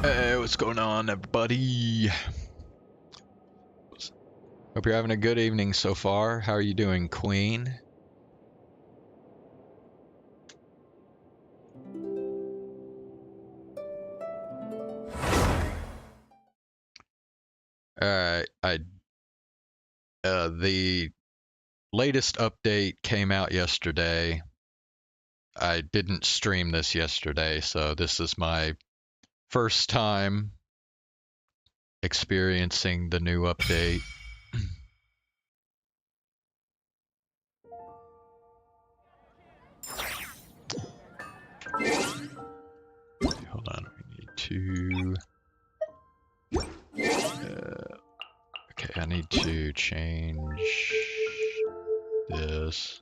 Hey, what's going on, everybody? Hope you're having a good evening so far. How are you doing, Queen? Alright, the latest update came out yesterday. I didn't stream this yesterday, so this is my first time experiencing the new update. Hold on, we need to... okay, I need to change this.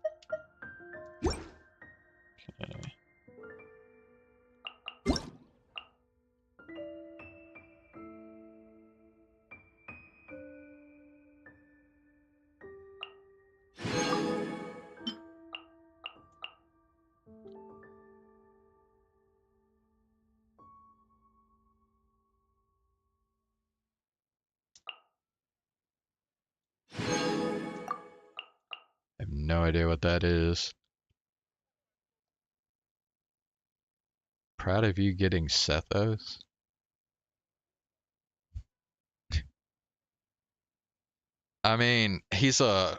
Okay. I have no idea what that is. Proud of you getting Sethos. I mean, he's a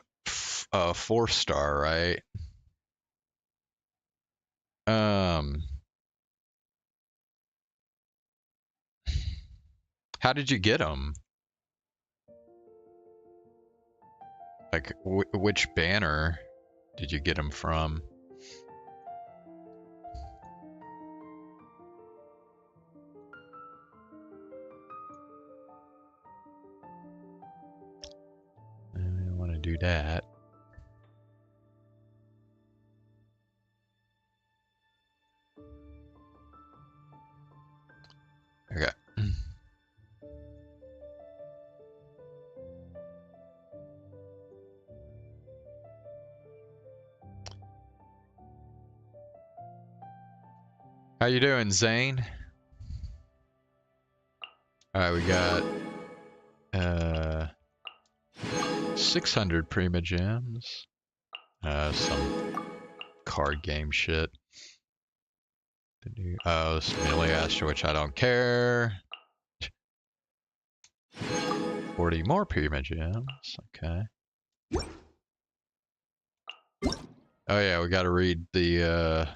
4-star, right? Um, how did you get him? Like, which banner did you get him from? I want to do that. Okay. How you doing, Zane? Alright, we got 600 Prima Gems. Some card game shit. Oh, it's Melee Astro, which I don't care. 40 more Prima Gems. Okay. Oh yeah, we gotta read the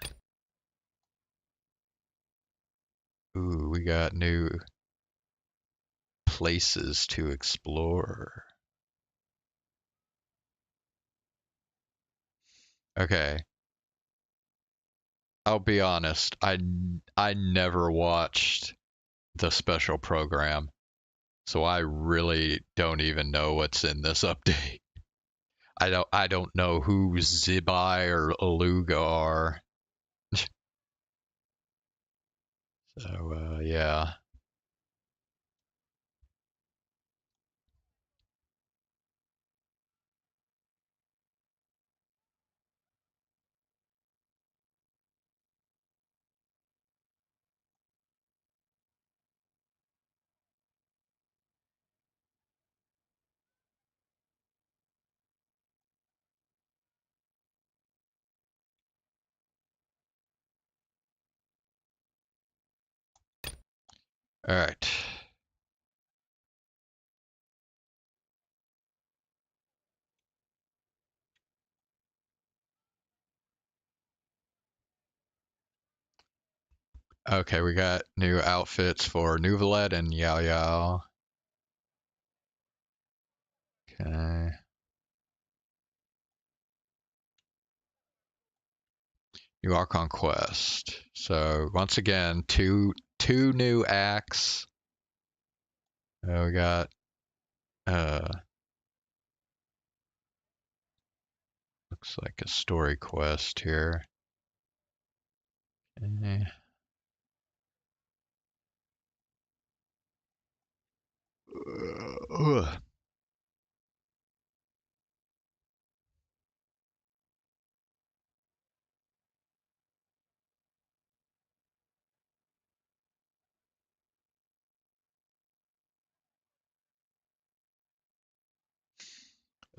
ooh, we got new places to explore. Okay. I'll be honest, I never watched the special program, so I really don't even know what's in this update. I don't know who Zibai or Aluga are. So yeah. All right. Okay, we got new outfits for Nuvalet and Yao Yao. Okay. New Archon Quest. So once again, two new acts. We got looks like a story quest here. Okay. Ugh.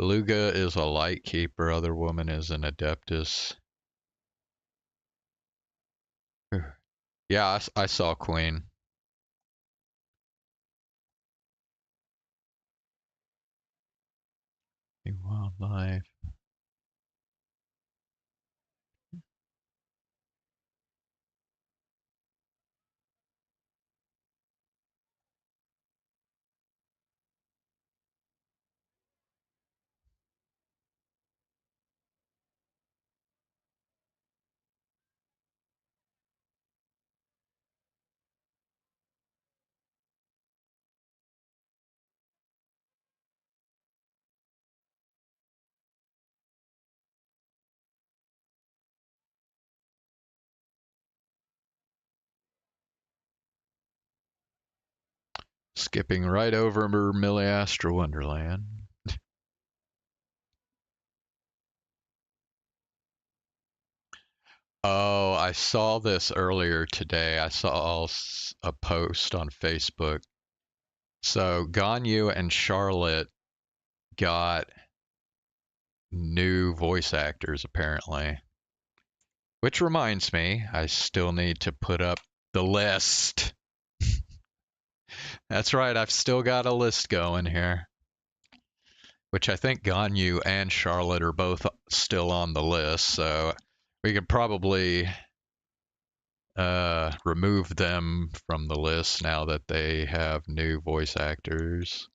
Beluga is a light keeper, other woman is an adeptus. Yeah, I saw Queen. Wildlife. Skipping right over Milliastra Wonderland. Oh, I saw this earlier today. I saw a post on Facebook. So Ganyu and Charlotte got new voice actors apparently. Which reminds me, I still need to put up the list. That's right, I've still got a list going here. Which I think Ganyu and Charlotte are both still on the list, so we could probably remove them from the list now that they have new voice actors.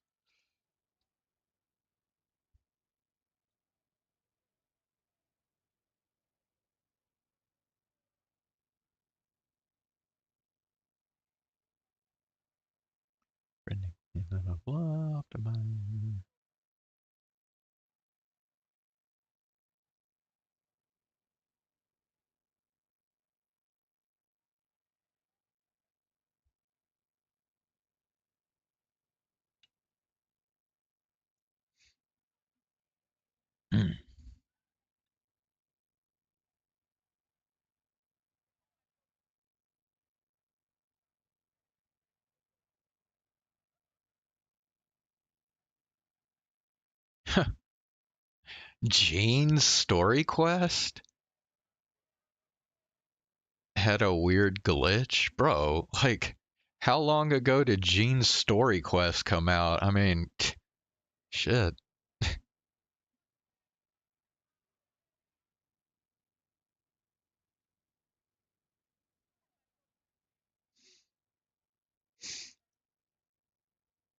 Gene's story quest had a weird glitch, bro. Like, how long ago did Gene's story quest come out? I mean, shit.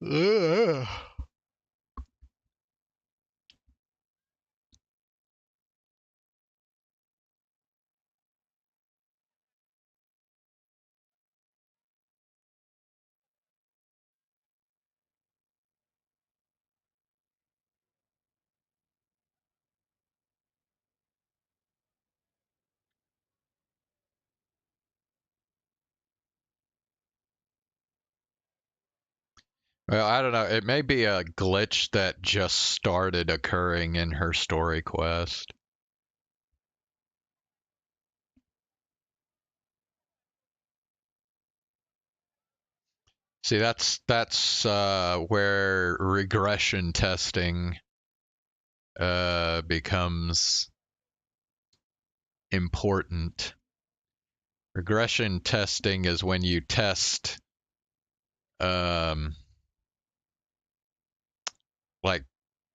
Ugh. Well, I don't know. It may be a glitch that just started occurring in her story quest. See, that's where regression testing becomes important. Regression testing is when you test um, like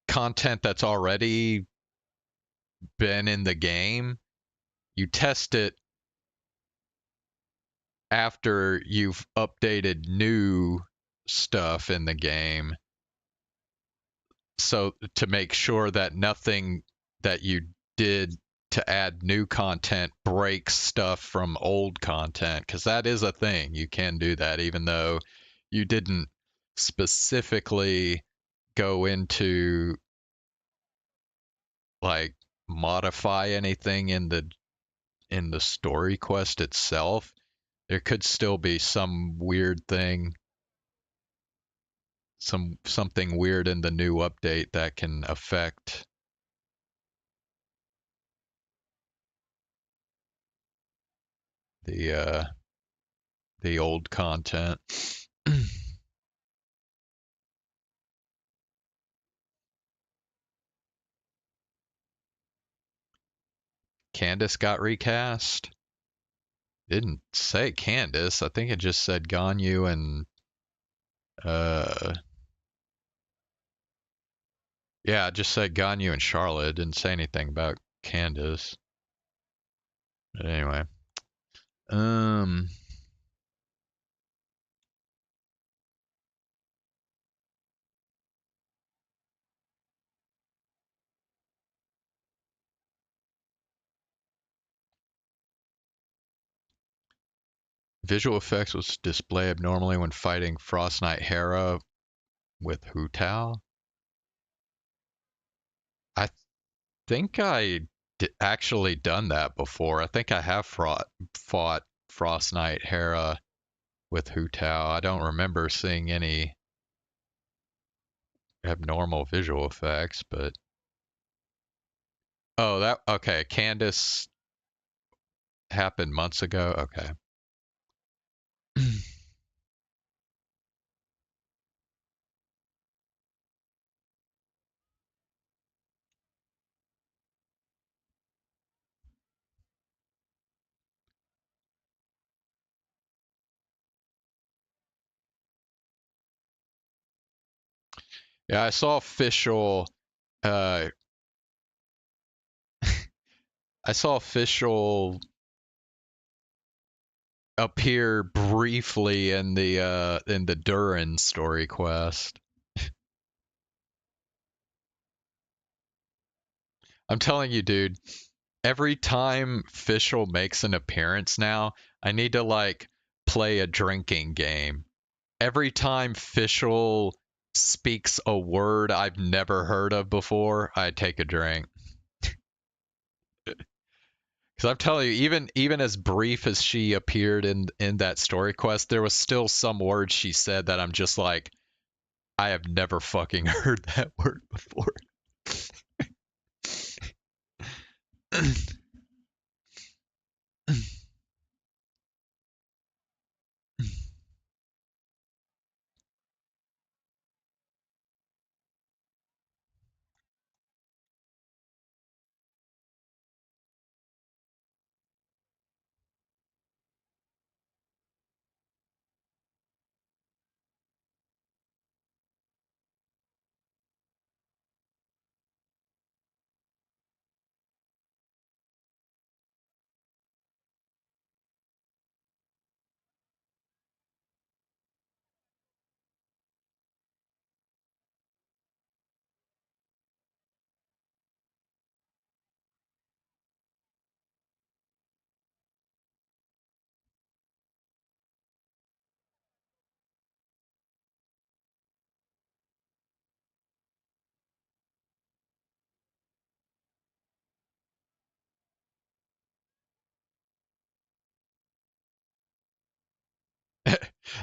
content that's already been in the game. You test it after you've updated new stuff in the game, so to make sure that nothing that you did to add new content breaks stuff from old content, because that is a thing. You can do that even though you didn't specifically go into like modify anything in the story quest itself. There could still be some weird thing, something weird in the new update that can affect the the old content. I, Candace got recast. Didn't say Candace. I think it just said Ganyu and uh yeah, it just said Ganyu and Charlotte. It didn't say anything about Candace. But anyway. Um Visual effects was display abnormally when fighting Frost Knight Hera with Hu Tao. I think actually done that before. I think I have fought Frost Knight Hera with Hu Tao. I don't remember seeing any abnormal visual effects, but oh, that okay. Candace happened months ago. Okay. Yeah, I saw official. Uh, I saw official appear briefly in the Durin story quest. I'm telling you, dude. Every time Fischl makes an appearance now, I need to like play a drinking game. Every time Fischl speaks a word I've never heard of before, I take a drink. Because I'm telling you, even as brief as she appeared in that story quest, there was still some words she said that I'm just like, I have never fucking heard that word before.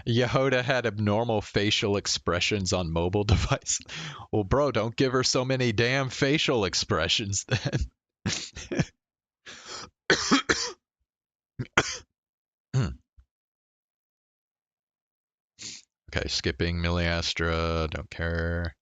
Yehoda had abnormal facial expressions on mobile device. Well, bro, don't give her so many damn facial expressions then. Okay, skipping Miliastra, don't care.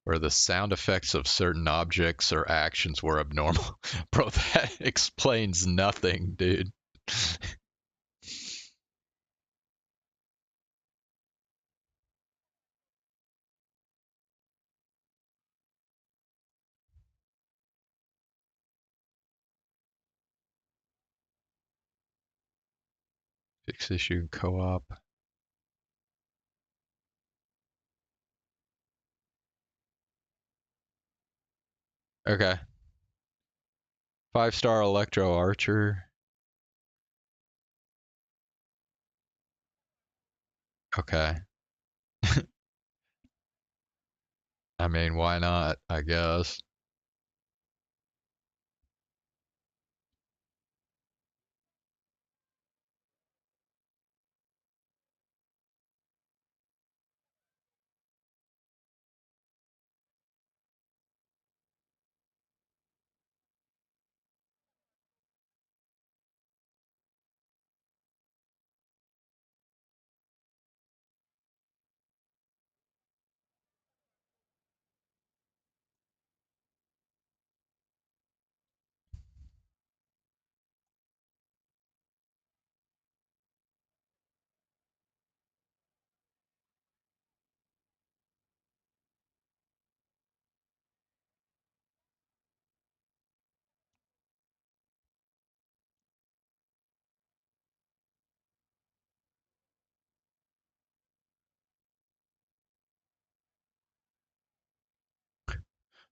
Where the sound effects of certain objects or actions were abnormal. Bro, that explains nothing, dude. Fix issue co-op. Okay. 5-star Electro Archer. Okay. I mean, why not? I guess.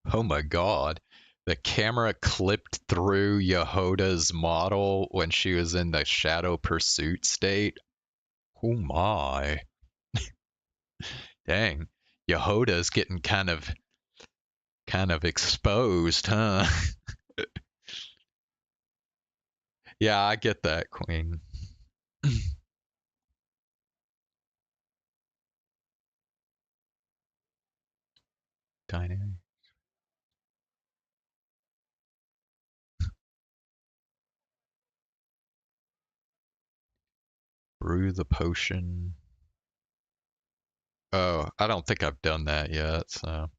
Oh my god. The camera clipped through Yehoda's model when she was in the shadow pursuit state. Oh my. Dang. Yehoda's getting kind of exposed, huh? Yeah, I get that, Queen. Dynamic. Brew the potion. Oh, I don't think I've done that yet, so.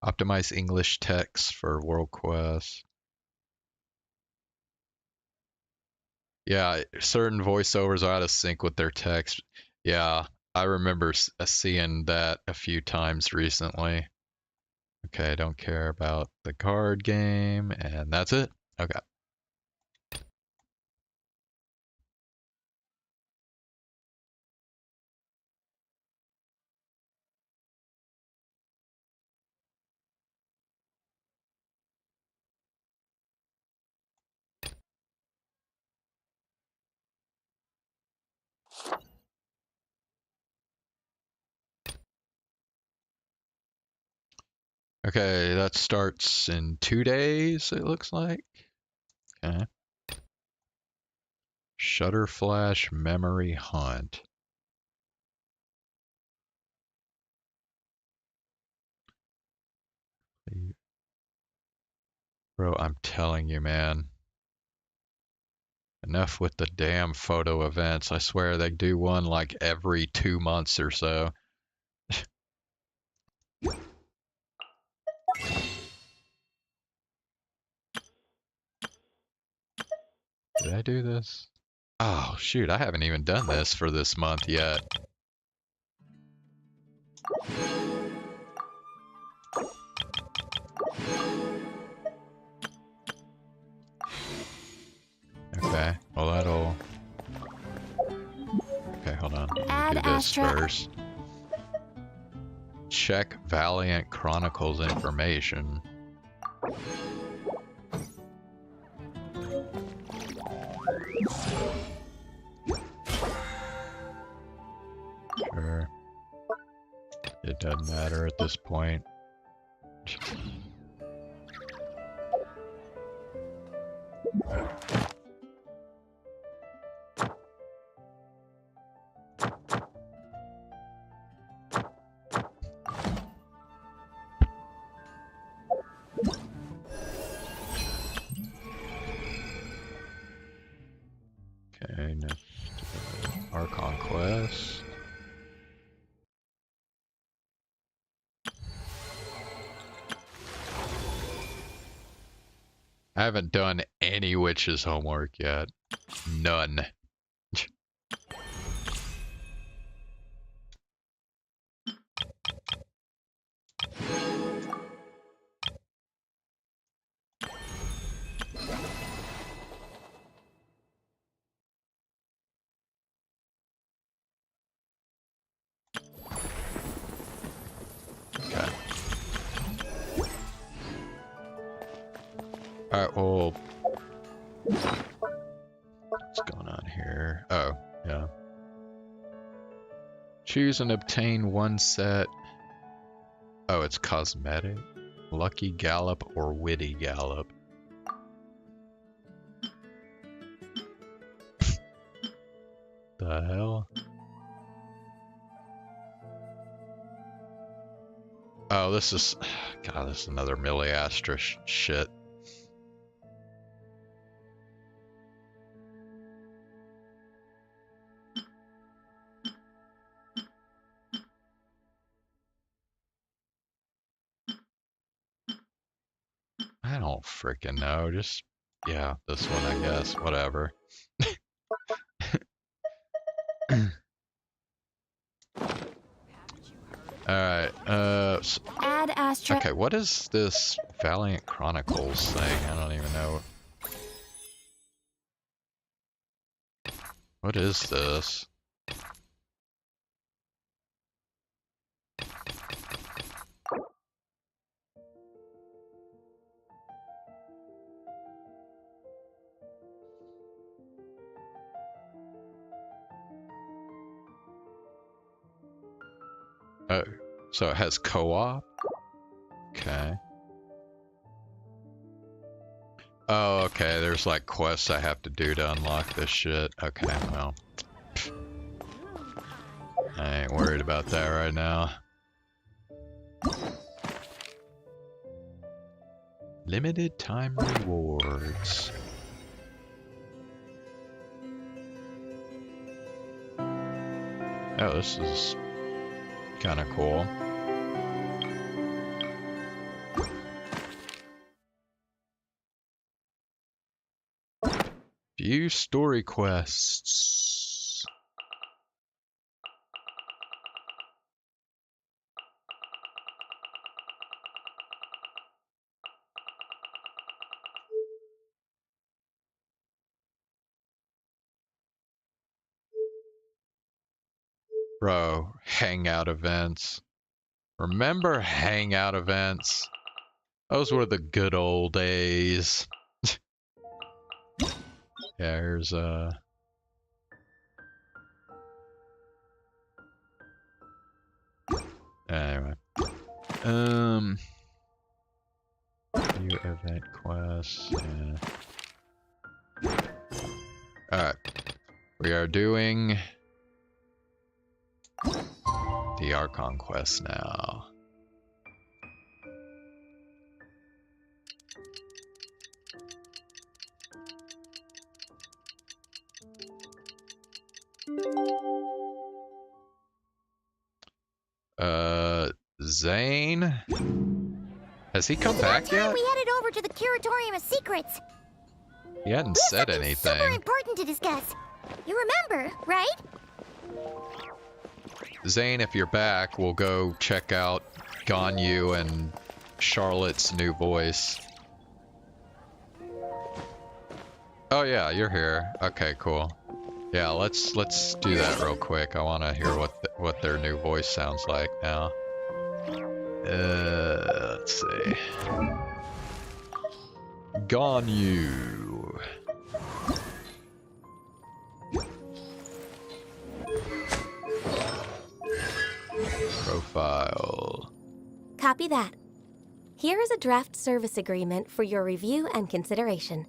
Optimize English text for World Quest. Yeah, certain voiceovers are out of sync with their text. Yeah, I remember seeing that a few times recently. Okay, I don't care about the card game, and that's it. Okay. Okay, that starts in 2 days, it looks like. Okay. Shutter Flash Memory Hunt. Bro, I'm telling you, man. Enough with the damn photo events. I swear they do one like every 2 months or so. Did I do this? Oh, shoot, I haven't even done this for this month yet. Okay, well that'll... Okay, hold on. Let me do this first. Check Valiant Chronicles information. Sure. It doesn't matter at this point. Okay, next Archon Quest. I haven't done any witch's homework yet. None. Okay. Alright, well... What's going on here? Oh, yeah. Choose and obtain one set. Oh, it's cosmetic? Lucky Gallop or Witty Gallop. The hell? Oh, this is... God, this is another Milliastra shit. I don't freaking know. Just... Yeah, this one, I guess. Whatever. Alright, Add Astra. okay, what is this Valiant Chronicles thing? I don't even know. What is this? Oh, so it has co-op? Okay. Oh, okay, there's like quests I have to do to unlock this shit. Okay, well. I ain't worried about that right now. Limited time rewards. Oh, this is kind of cool. View story quests. Bro, hangout events. Remember hangout events? Those were the good old days. Yeah, here's anyway. New event quests, yeah. Alright. We are doing the Archon quest now. Zane? Has he come back yet? We headed over to the Curatorium of Secrets. He hadn't said anything. Super important to discuss. You remember, right? Zane, if you're back, we'll go check out Ganyu and Charlotte's new voice. Oh yeah, you're here. Okay, cool. Yeah, let's do that real quick. I want to hear what their new voice sounds like now. Let's see. Ganyu. Profile. Copy that. Here is a draft service agreement for your review and consideration.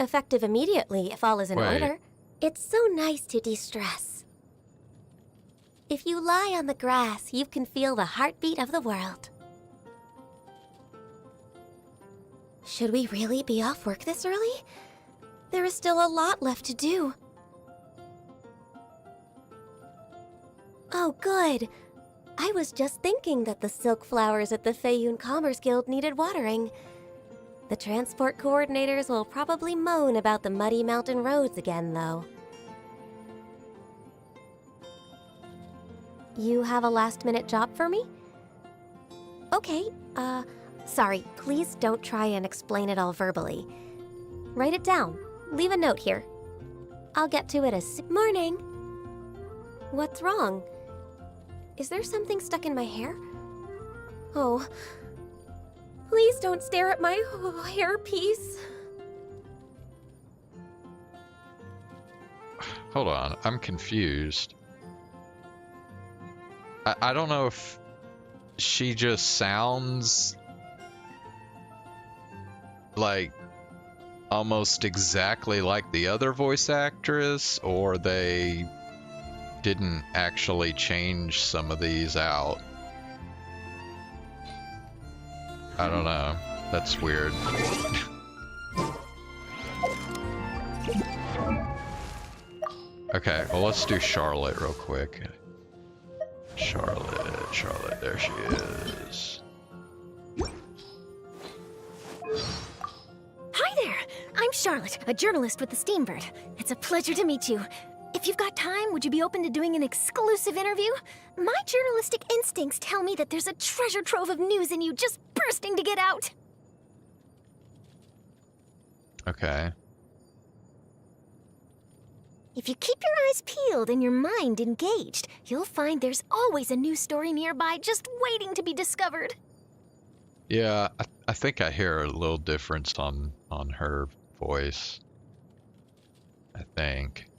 Effective immediately if all is in order. It's so nice to de-stress. If you lie on the grass, you can feel the heartbeat of the world. Should we really be off work this early? There is still a lot left to do. Oh, good. I was just thinking that the silk flowers at the Feiyun Commerce Guild needed watering. The transport coordinators will probably moan about the muddy mountain roads again, though. You have a last-minute job for me? Okay, sorry, please don't try and explain it all verbally. Write it down. Leave a note here. I'll get to it as morning. What's wrong? Is there something stuck in my hair? Oh, please don't stare at my hairpiece. Hold on, I'm confused. I don't know if she just sounds like almost exactly like the other voice actress, or they didn't actually change some of these out. I don't know. That's weird. Okay, well let's do Charlotte real quick. Charlotte, there she is. Hi there! I'm Charlotte, a journalist with the Steambird. It's a pleasure to meet you. If you've got time, would you be open to doing an exclusive interview? My journalistic instincts tell me that there's a treasure trove of news in you just bursting to get out. Okay. If you keep your eyes peeled and your mind engaged, you'll find there's always a new story nearby just waiting to be discovered. Yeah, I think I hear a little difference on her voice. I think.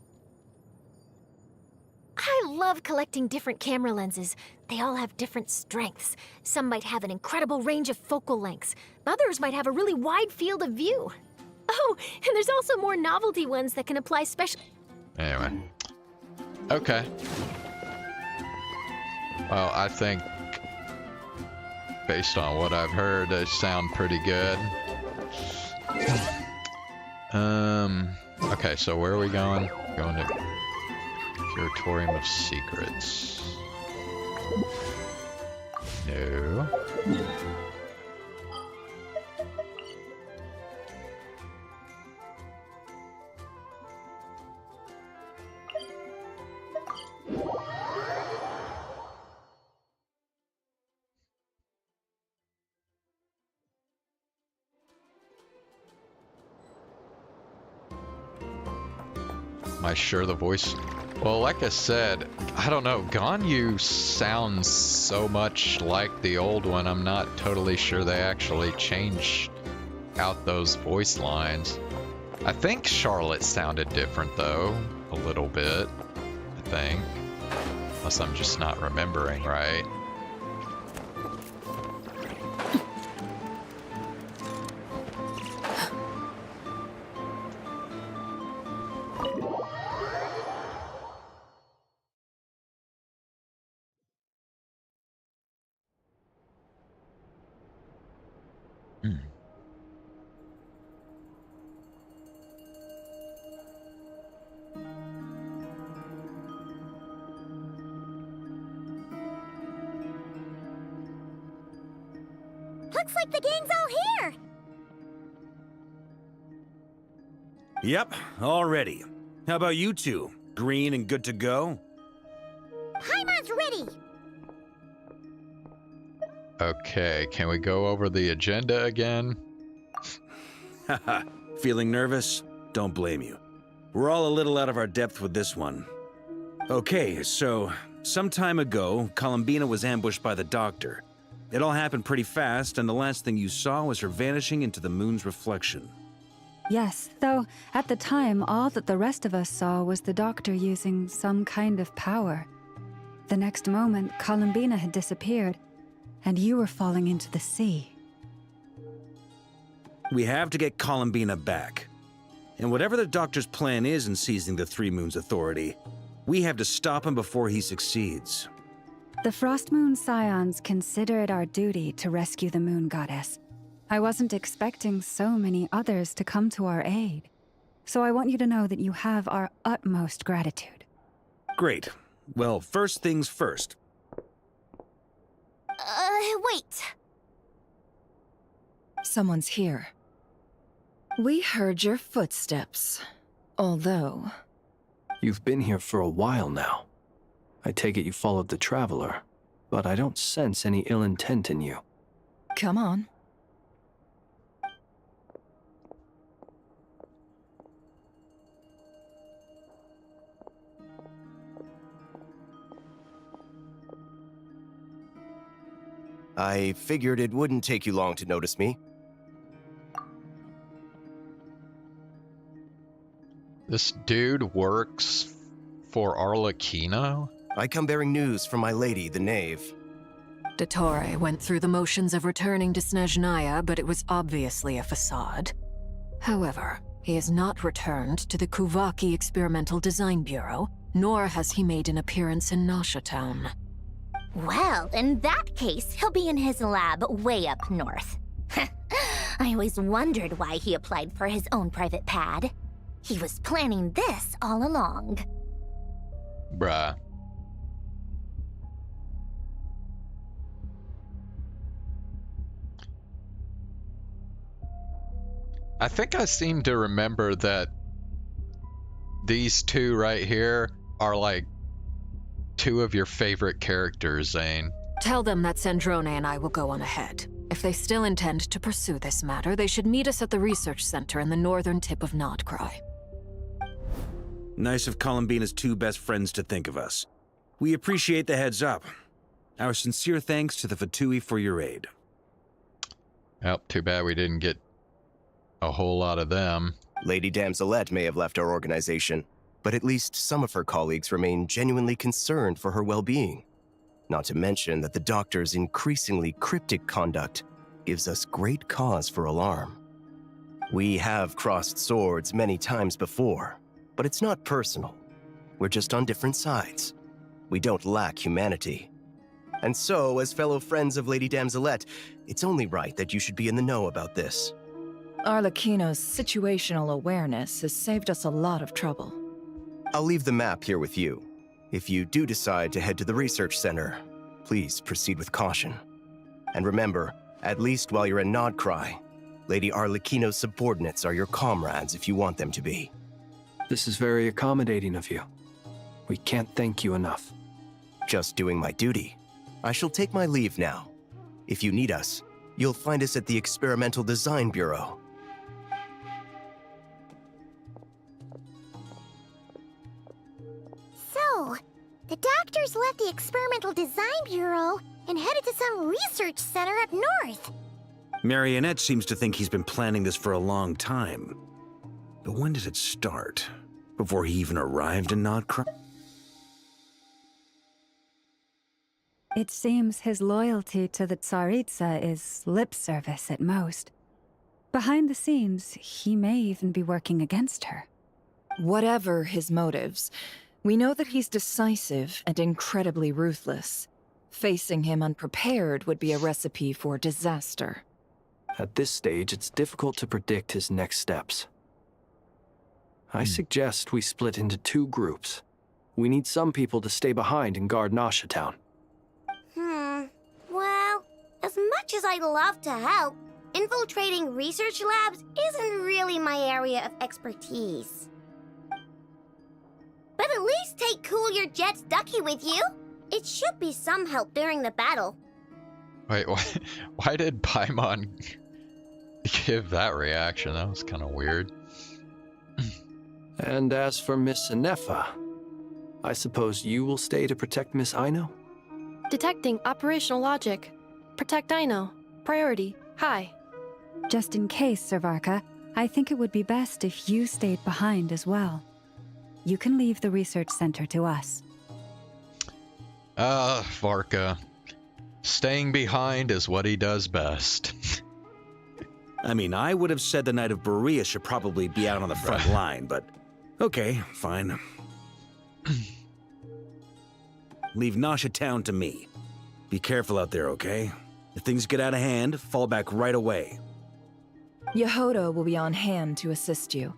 I love collecting different camera lenses. They all have different strengths. Some might have an incredible range of focal lengths. Others might have a really wide field of view. Oh, and there's also more novelty ones that can apply special... Anyway. Okay. Well, I think, based on what I've heard, they sound pretty good. Okay, so where are we going? Going to Curatorium of Secrets. No. Am I sure the voice... Well, like I said, I don't know. Ganyu sounds so much like the old one. I'm not totally sure they actually changed out those voice lines. I think Charlotte sounded different, though. A little bit, I think. Unless I'm just not remembering right. Looks like the gang's all here! Yep, all ready. How about you two? Green and good to go? Paimon's ready! Okay, can we go over the agenda again? Haha, feeling nervous? Don't blame you. We're all a little out of our depth with this one. Okay, so, some time ago, Columbina was ambushed by the Doctor. It all happened pretty fast, and the last thing you saw was her vanishing into the moon's reflection. Yes, though at the time, all that the rest of us saw was the Doctor using some kind of power. The next moment, Columbina had disappeared, and you were falling into the sea. We have to get Columbina back. And whatever the Doctor's plan is in seizing the Three Moons Authority, we have to stop him before he succeeds. The Frost Moon Scions consider it our duty to rescue the Moon Goddess. I wasn't expecting so many others to come to our aid. So I want you to know that you have our utmost gratitude. Great. Well, first things first. Wait. Someone's here. We heard your footsteps. Although... You've been here for a while now. I take it you followed the Traveler, but I don't sense any ill intent in you. Come on. I figured it wouldn't take you long to notice me. This dude works for Arlecchino? I come bearing news from my lady, the Knave. Dottore went through the motions of returning to Snezhnaya, but it was obviously a facade. However, he has not returned to the Kuvaki Experimental Design Bureau, nor has he made an appearance in Nasha Town. Well, in that case, he'll be in his lab way up north. I always wondered why he applied for his own private pad. He was planning this all along. Bruh. I think I seem to remember that these two right here are like two of your favorite characters, Zane. Tell them that Sandrone and I will go on ahead. If they still intend to pursue this matter, they should meet us at the research center in the northern tip of Nodcry. Nice of Columbina's two best friends to think of us. We appreciate the heads up. Our sincere thanks to the Fatui for your aid. Well, too bad we didn't get a whole lot of them. Lady Damselette may have left our organization. but at least some of her colleagues remain genuinely concerned for her well-being. Not to mention that the doctor's increasingly cryptic conduct gives us great cause for alarm. We have crossed swords many times before, but it's not personal. We're just on different sides. We don't lack humanity. And so, as fellow friends of Lady Damselette, it's only right that you should be in the know about this. Arlecchino's situational awareness has saved us a lot of trouble. I'll leave the map here with you. If you do decide to head to the research center, please proceed with caution. And remember, at least while you're in Nodcry, Lady Arlecchino's subordinates are your comrades if you want them to be. This is very accommodating of you. We can't thank you enough. Just doing my duty. I shall take my leave now. If you need us, you'll find us at the Experimental Design Bureau. So, the doctors left the Experimental Design Bureau and headed to some research center up north. Marionette seems to think he's been planning this for a long time. But when did it start? Before he even arrived in Nodcry? It seems his loyalty to the Tsaritsa is lip service at most. Behind the scenes, he may even be working against her. Whatever his motives, we know that he's decisive and incredibly ruthless. Facing him unprepared would be a recipe for disaster. At this stage, it's difficult to predict his next steps. I suggest we split into 2 groups. We need some people to stay behind and guard Nasha Town. Well, as much as I'd love to help, infiltrating research labs isn't really my area of expertise. But at least take Cool Your Jet's Ducky with you. It should be some help during the battle. Wait, why did Paimon give that reaction? That was kind of weird. And as for Miss Inefa, I suppose you will stay to protect Miss Aino? Detecting operational logic. Protect Aino. Priority. High. Just in case, Servarka, I think it would be best if you stayed behind as well. You can leave the research center to us. Varka. Staying behind is what he does best. I mean, I would have said the Knight of Berea should probably be out on the front line, but okay, fine. Leave Nasha Town to me. Be careful out there, okay? If things get out of hand, fall back right away. Yehoda will be on hand to assist you.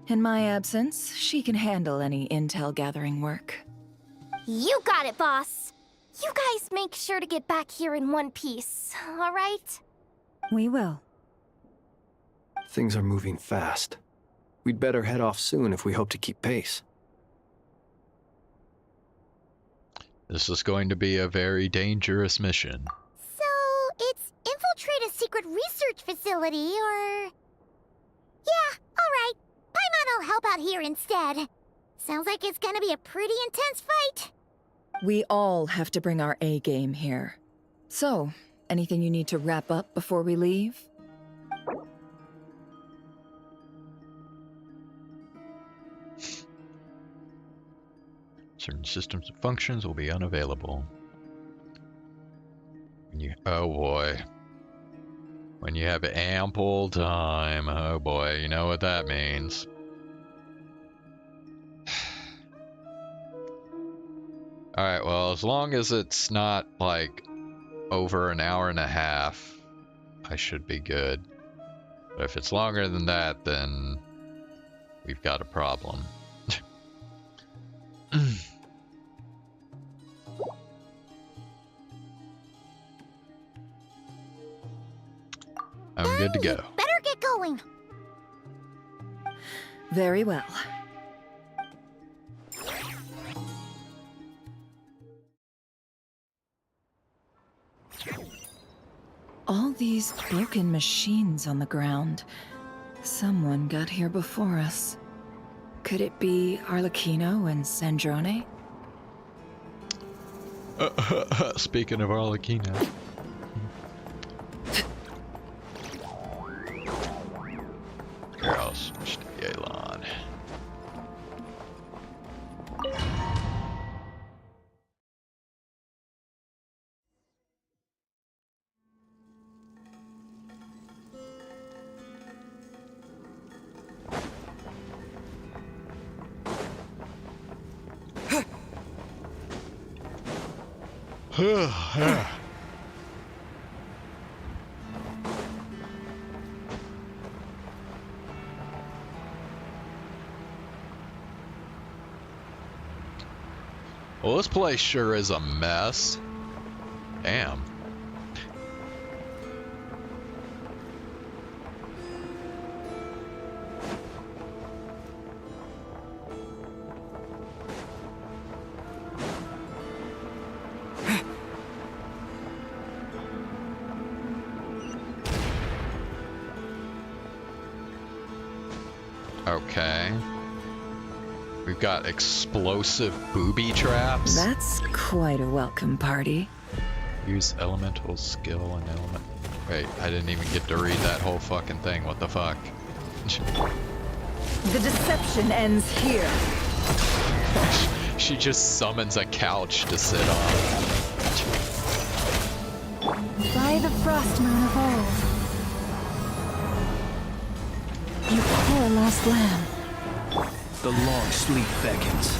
In my absence, she can handle any intel gathering work. You got it, boss. You guys make sure to get back here in one piece, all right? We will. Things are moving fast. We'd better head off soon if we hope to keep pace. This is going to be a very dangerous mission. So, it's infiltrate a secret research facility, or... Yeah, alright. Paimon will help out here instead. Sounds like it's gonna be a pretty intense fight. We all have to bring our A game here. So, anything you need to wrap up before we leave? Certain systems and functions will be unavailable. Oh boy. When you have ample time, oh boy, you know what that means. Alright, well, as long as it's not, like, over an hour and a half, I should be good. But if it's longer than that, then we've got a problem. I'm good to go. Better get going. Very well. All these broken machines on the ground. Someone got here before us. Could it be Arlecchino and Sandrone? Speaking of Arlecchino. Here, I'll switch to Yelan. Well, this place sure is a mess. Damn. Okay. We've got explosive booby traps. That's quite a welcome party. Use elemental skill and element. Wait, I didn't even get to read that whole fucking thing. What the fuck? The deception ends here. She just summons a couch to sit on. By the frost moon of old. You poor lost lamb. The long sleep beckons.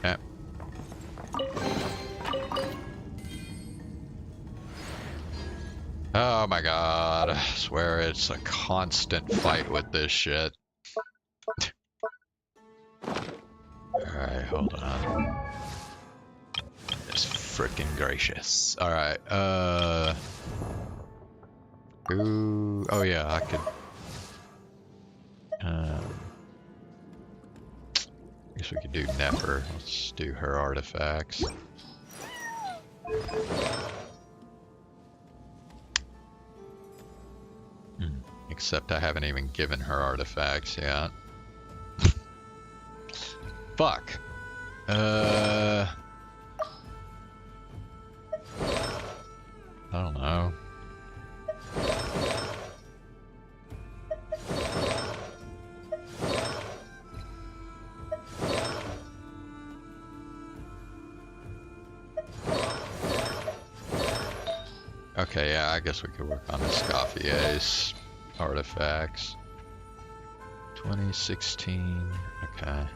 Yeah. Oh my god, I swear it's a constant fight with this shit. Alright, hold on. It's freaking gracious. Alright, ooh, oh yeah, I could... I guess we could do Nefer. Let's do her artifacts. Except I haven't even given her artifacts yet. Fuck. I don't know. Okay, yeah, I guess we could work on Escoffier's artifacts. 2016, okay.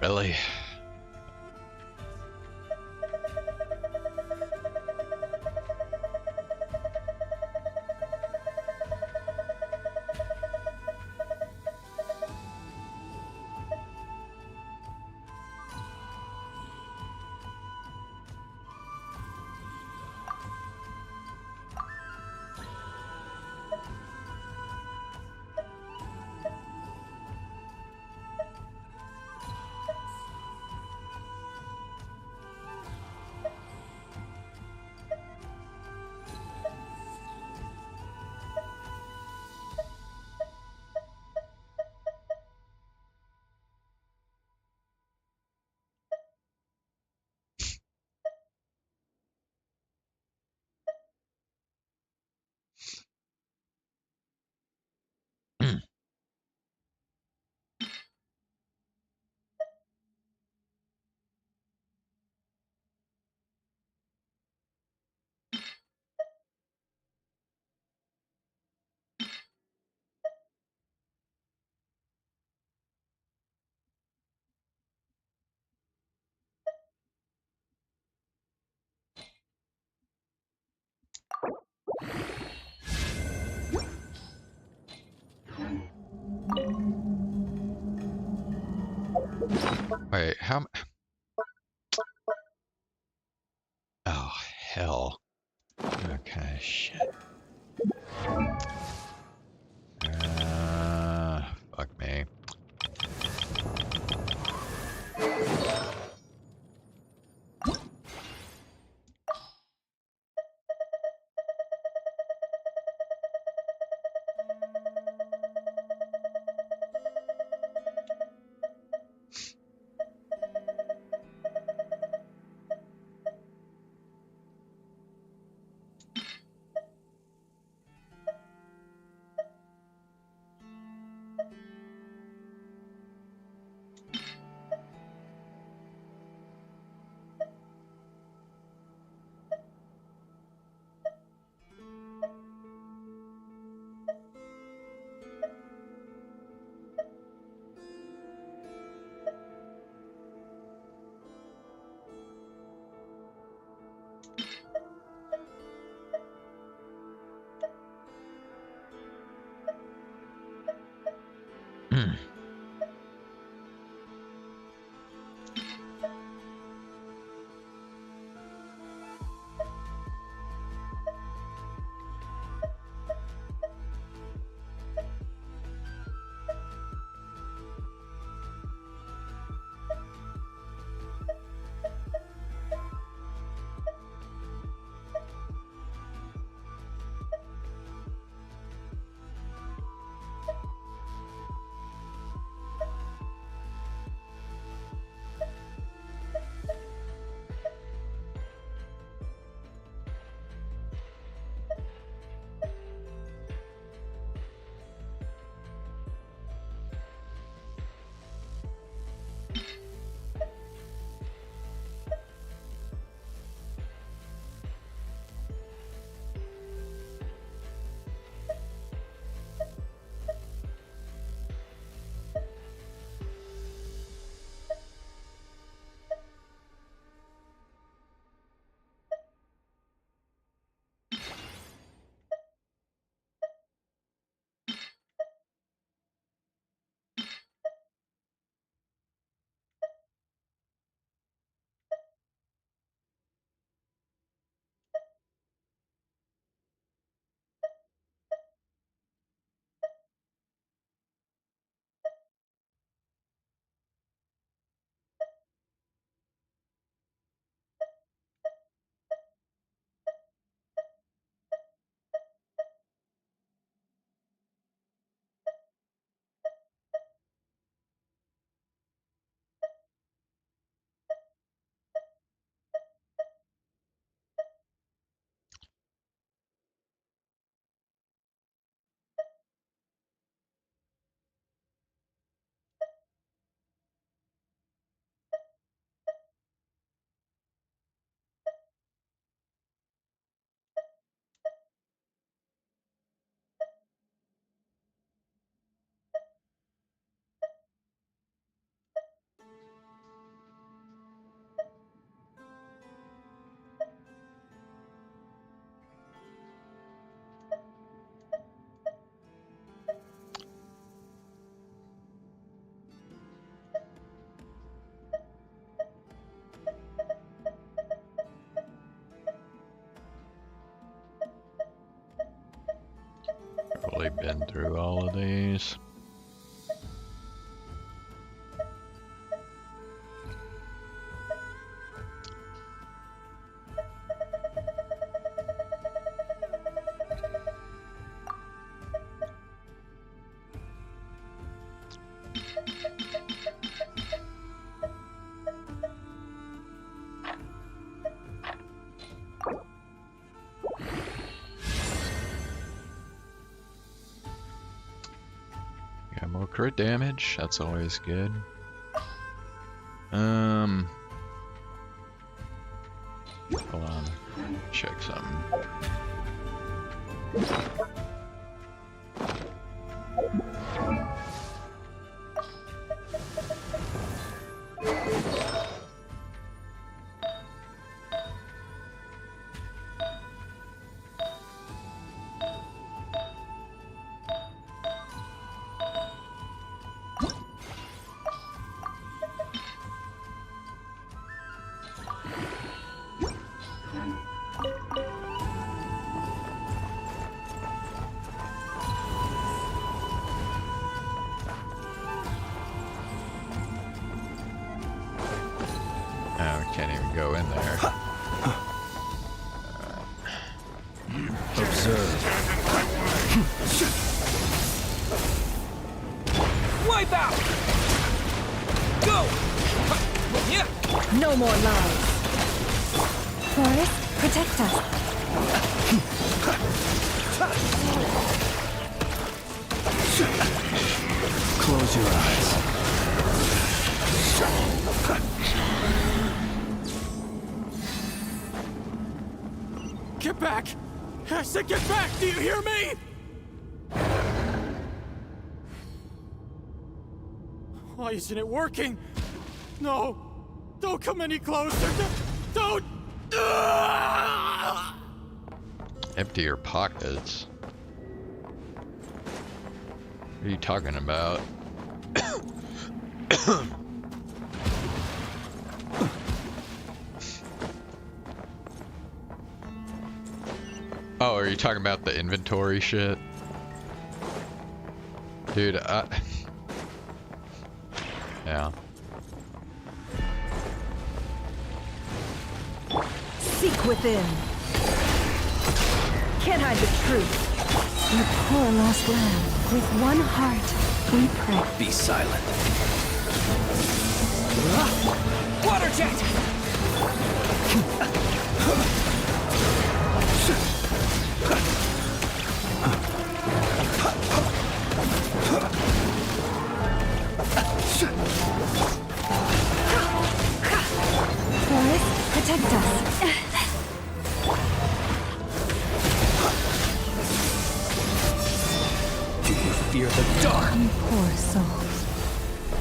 Really? Wait, how m- Oh, hell. Okay, shit. Fuck me. Been through all of these. Got more crit damage, that's always good. Hold on, check something. Oh, we can't even go in there. Observe. Wipe out! Go! Yeah! No more lies. Forest, protect us. Close your eyes. Get back! I said get back! Do you hear me? Why isn't it working? No! Don't come any closer! Don't! Empty your pockets. What are you talking about? Oh, are you talking about the inventory shit? Dude, yeah. Seek within. Can't hide the truth. You poor lost lamb. With one heart, we pray. Be silent. Water jet! Forest, protect us. Do you fear the dark? You poor souls.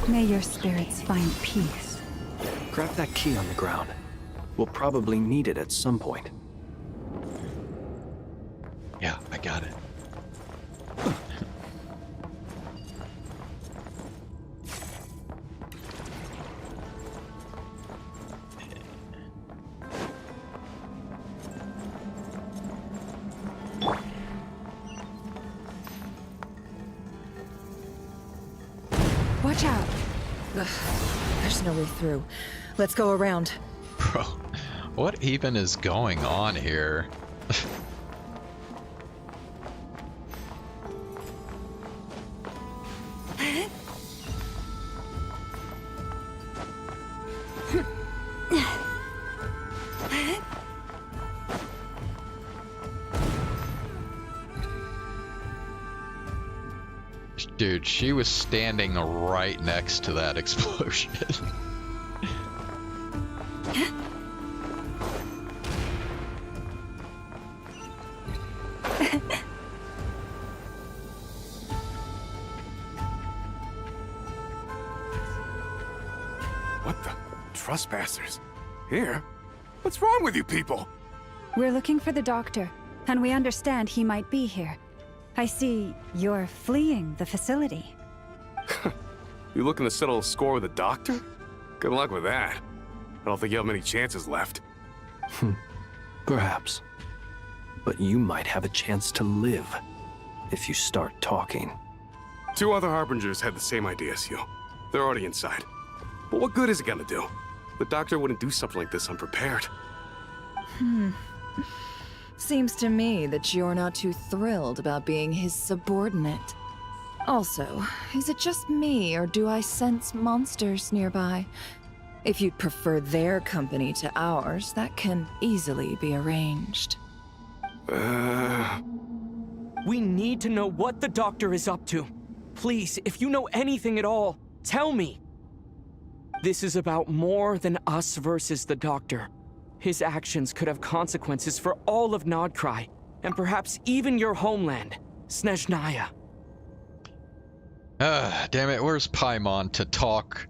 May your spirits find peace. Grab that key on the ground. We'll probably need it at some point. Yeah, I got it. Watch out. Ugh, there's no way through. Let's go around. Bro, what even is going on here? Dude, she was standing right next to that explosion. What the? Trespassers? Here? What's wrong with you people? We're looking for the doctor, and we understand he might be here. I see you're fleeing the facility. You looking to settle a score with a doctor? Good luck with that. I don't think you have many chances left. Perhaps. But you might have a chance to live. if you start talking. 2 other Harbingers had the same idea as you. They're already inside. But what good is it gonna do? The doctor wouldn't do something like this unprepared. Seems to me that you're not too thrilled about being his subordinate. Also, is it just me, or do I sense monsters nearby? If you'd prefer their company to ours, that can easily be arranged. We need to know what the doctor is up to. Please, if you know anything at all, tell me. This is about more than us versus the doctor. His actions could have consequences for all of Nodcry, and perhaps even your homeland, Snezhnaya. Damn it, where's Paimon to talk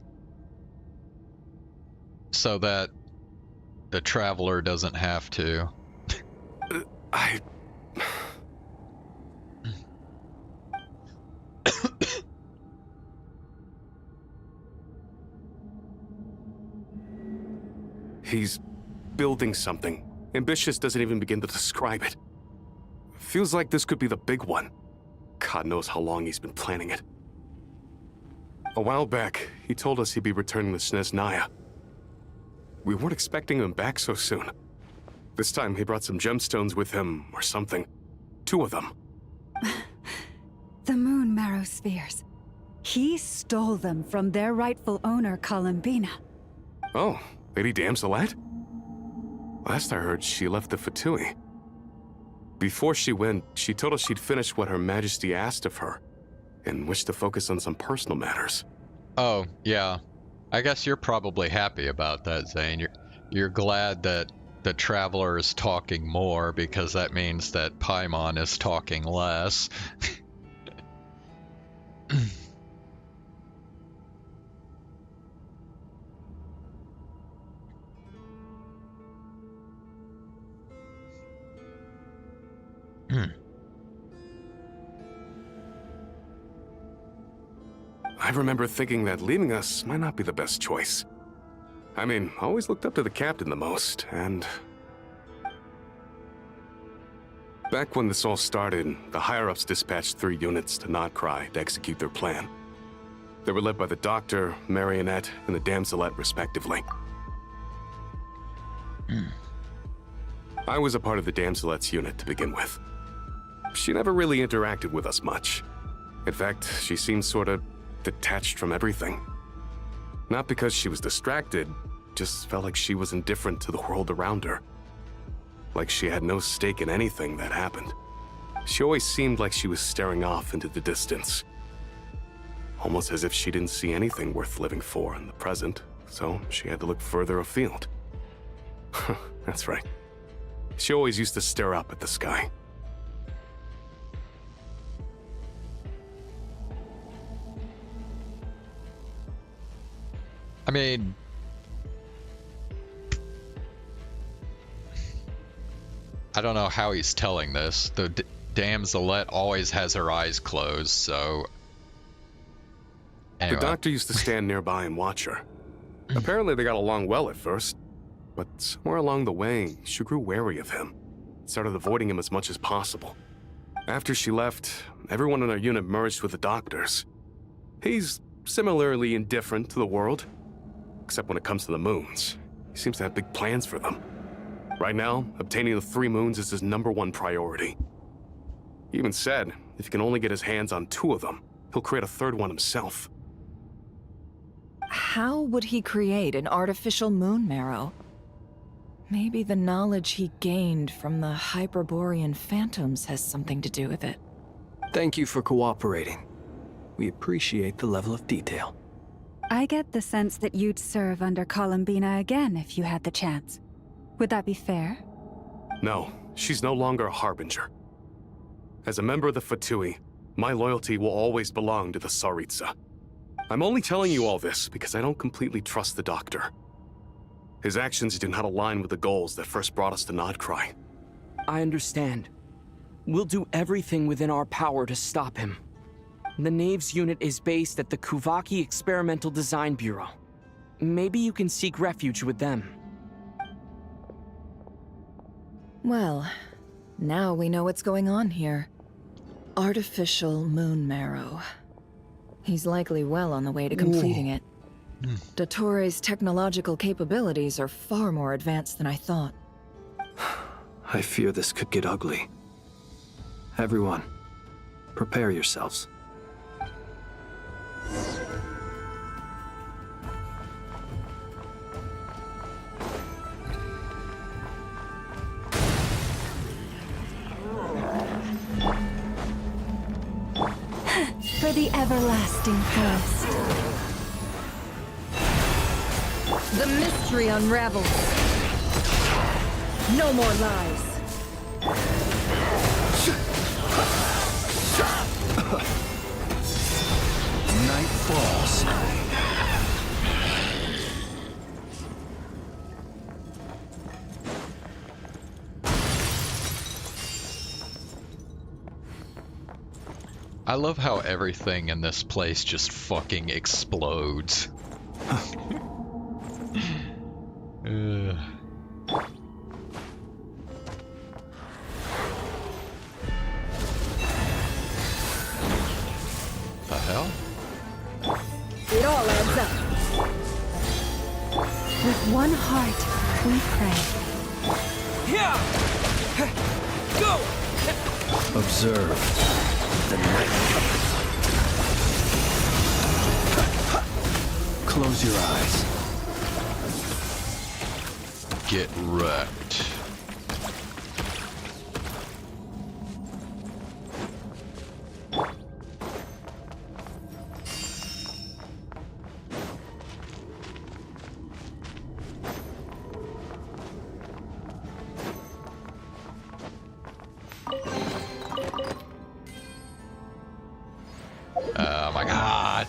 so that the traveler doesn't have to? He's building something. Ambitious doesn't even begin to describe it. Feels like this could be the big one. God knows how long he's been planning it. A while back, he told us he'd be returning to Snezhnaya. We weren't expecting him back so soon. This time he brought some gemstones with him, or something. 2 of them. The moon marrow spheres. He stole them from their rightful owner, Columbina. Oh, Lady Damselette? Last I heard, she left the Fatui. Before she went, she told us she'd finished what Her Majesty asked of her, and wished to focus on some personal matters. Oh, yeah. I guess you're probably happy about that, Zane. You're glad that the traveler is talking more, because that means that Paimon is talking less. I remember thinking that leaving us might not be the best choice. I mean, I always looked up to the captain the most, and... Back when this all started, the higher-ups dispatched 3 units to Nodcry to execute their plan. They were led by the Doctor, Marionette, and the Damselette, respectively. I was a part of the Damselette's unit to begin with. She never really interacted with us much. In fact, she seemed sort of detached from everything. Not because she was distracted, just felt like she was indifferent to the world around her. Like she had no stake in anything that happened. She always seemed like she was staring off into the distance. Almost as if she didn't see anything worth living for in the present, so she had to look further afield. That's right. She always used to stare up at the sky. I mean, I don't know how he's telling this. The Damselette always has her eyes closed, so... Anyway. The Doctor used to stand nearby and watch her. Apparently they got along well at first, but somewhere along the way, she grew wary of him. Started avoiding him as much as possible. After she left, everyone in our unit merged with the Doctor's. He's similarly indifferent to the world, except when it comes to the moons. He seems to have big plans for them. Right now, obtaining the 3 moons is his #1 priority. He even said, if he can only get his hands on 2 of them, he'll create a 3rd one himself. How would he create an artificial moon marrow? Maybe the knowledge he gained from the Hyperborean phantoms has something to do with it. Thank you for cooperating. We appreciate the level of detail. I get the sense that you'd serve under Columbina again if you had the chance. Would that be fair? No, she's no longer a Harbinger. As a member of the Fatui, my loyalty will always belong to the Tsaritsa. I'm only telling you all this because I don't completely trust the Doctor. His actions do not align with the goals that first brought us to Nodcry. I understand. We'll do everything within our power to stop him. The Knave's unit is based at the Kuvaki Experimental Design Bureau. Maybe you can seek refuge with them. Well, now we know what's going on here. Artificial moon marrow. He's likely well on the way to completing it. Dottore's technological capabilities are far more advanced than I thought. I fear this could get ugly. Everyone, prepare yourselves. For the everlasting forest. The mystery unravels. No more lies. Night falls. I love how everything in this place just fucking explodes. Ugh. The hell? It all adds up. With one heart, we pray. Yeah! Go! Observe the night. Close your eyes. Get wrecked. Oh my god.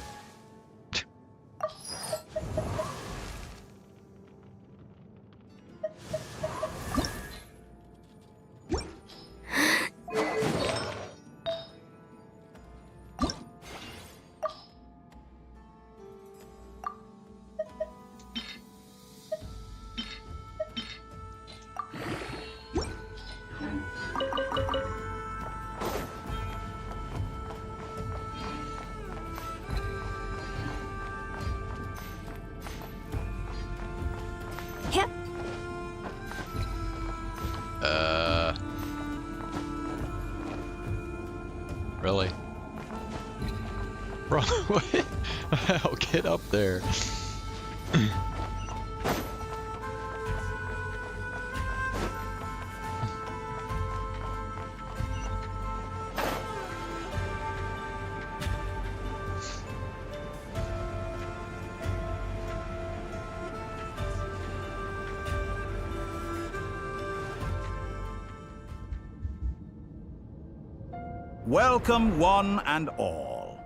Yep. Really? Bro, what? I'll get up there. Welcome, one and all.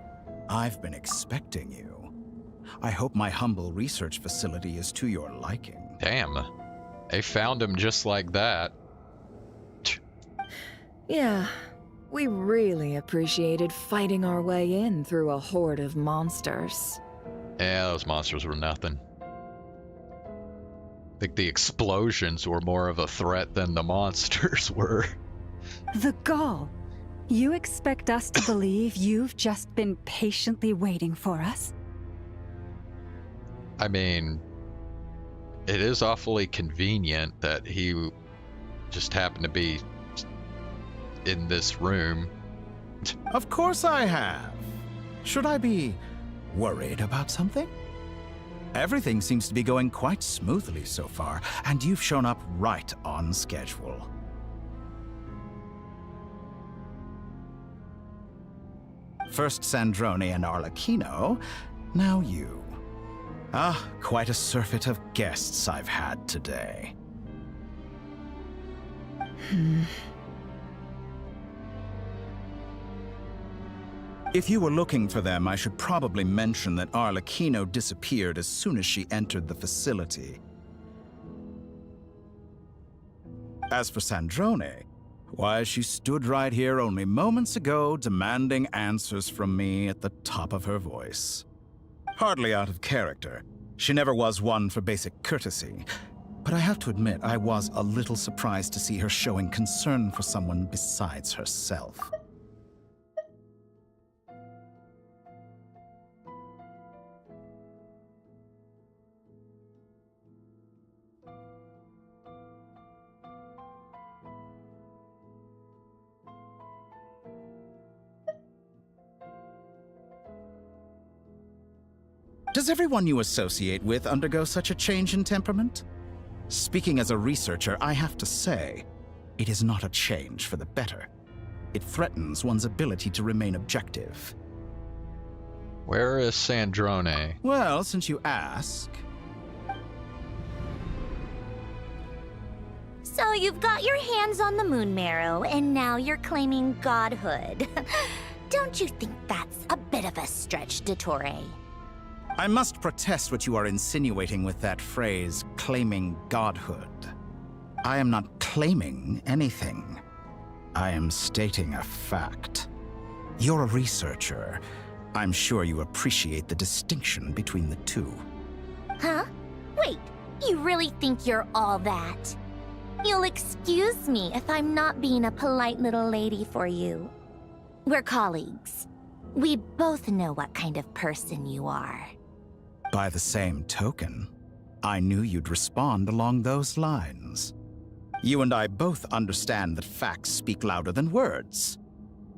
I've been expecting you. I hope my humble research facility is to your liking. Damn. They found him just like that. Yeah, we really appreciated fighting our way in through a horde of monsters. Yeah, those monsters were nothing. I think the explosions were more of a threat than the monsters were. The gall. You expect us to believe you've just been patiently waiting for us? I mean, it is awfully convenient that he just happened to be in this room. Of course I have. Should I be worried about something? Everything seems to be going quite smoothly so far, and you've shown up right on schedule. First Sandrone and Arlecchino, now you. Ah, quite a surfeit of guests I've had today. If you were looking for them, I should probably mention that Arlecchino disappeared as soon as she entered the facility. As for Sandrone, why, she stood right here only moments ago demanding answers from me at the top of her voice. Hardly out of character. She never was one for basic courtesy. But I have to admit, I was a little surprised to see her showing concern for someone besides herself. Does everyone you associate with undergo such a change in temperament? Speaking as a researcher, I have to say, it is not a change for the better. It threatens one's ability to remain objective. Where is Sandrone? Well, since you ask... So you've got your hands on the moon marrow, and now you're claiming godhood. Don't you think that's a bit of a stretch, Dottore? I must protest what you are insinuating with that phrase, claiming godhood. I am not claiming anything. I am stating a fact. You're a researcher. I'm sure you appreciate the distinction between the two. Huh? Wait, you really think you're all that? You'll excuse me if I'm not being a polite little lady for you. We're colleagues. We both know what kind of person you are. By the same token, I knew you'd respond along those lines. You and I both understand that facts speak louder than words.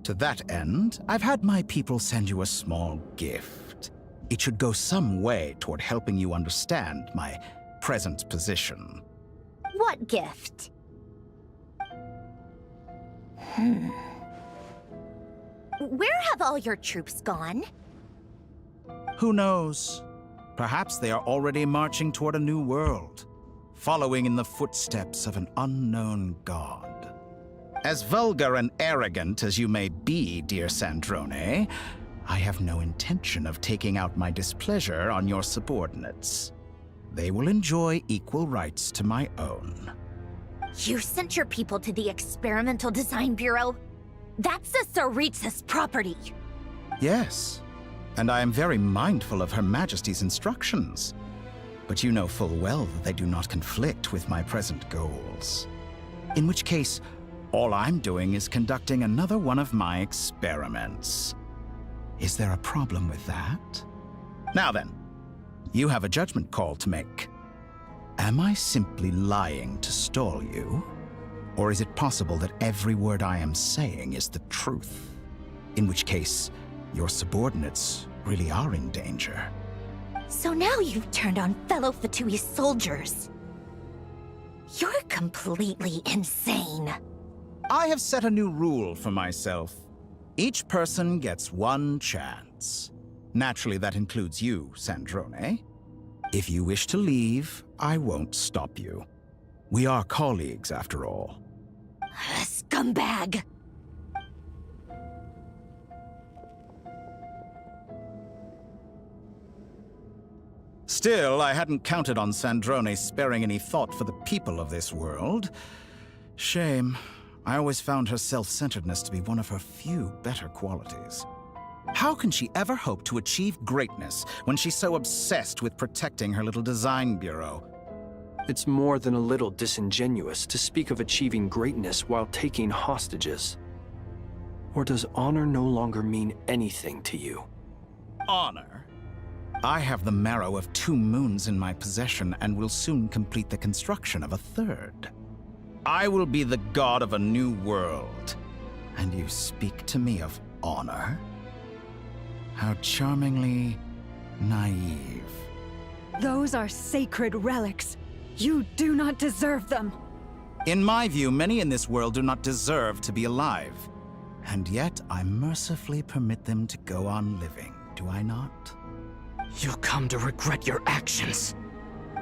To that end, I've had my people send you a small gift. It should go some way toward helping you understand my present position. What gift? Where have all your troops gone? Who knows? Perhaps they are already marching toward a new world, following in the footsteps of an unknown god. As vulgar and arrogant as you may be, dear Sandrone, I have no intention of taking out my displeasure on your subordinates. They will enjoy equal rights to my own. You sent your people to the Experimental Design Bureau? That's a Saritsa's property. Yes, and I am very mindful of Her Majesty's instructions. But you know full well that they do not conflict with my present goals. In which case, all I'm doing is conducting another one of my experiments. Is there a problem with that? Now then, you have a judgment call to make. Am I simply lying to stall you? Or is it possible that every word I am saying is the truth? In which case, your subordinates really are in danger. So now you've turned on fellow Fatui soldiers. You're completely insane. I have set a new rule for myself. Each person gets one chance. Naturally, that includes you, Sandrone. If you wish to leave, I won't stop you. We are colleagues, after all. Scumbag! Still, I hadn't counted on Sandrone sparing any thought for the people of this world. Shame. I always found her self-centeredness to be one of her few better qualities. How can she ever hope to achieve greatness when she's so obsessed with protecting her little design bureau? It's more than a little disingenuous to speak of achieving greatness while taking hostages. Or does honor no longer mean anything to you? Honor? I have the marrow of 2 moons in my possession and will soon complete the construction of a 3rd. I will be the god of a new world. And you speak to me of honor? How charmingly naive. Those are sacred relics. You do not deserve them. In my view, many in this world do not deserve to be alive. And yet, I mercifully permit them to go on living, do I not? You'll come to regret your actions.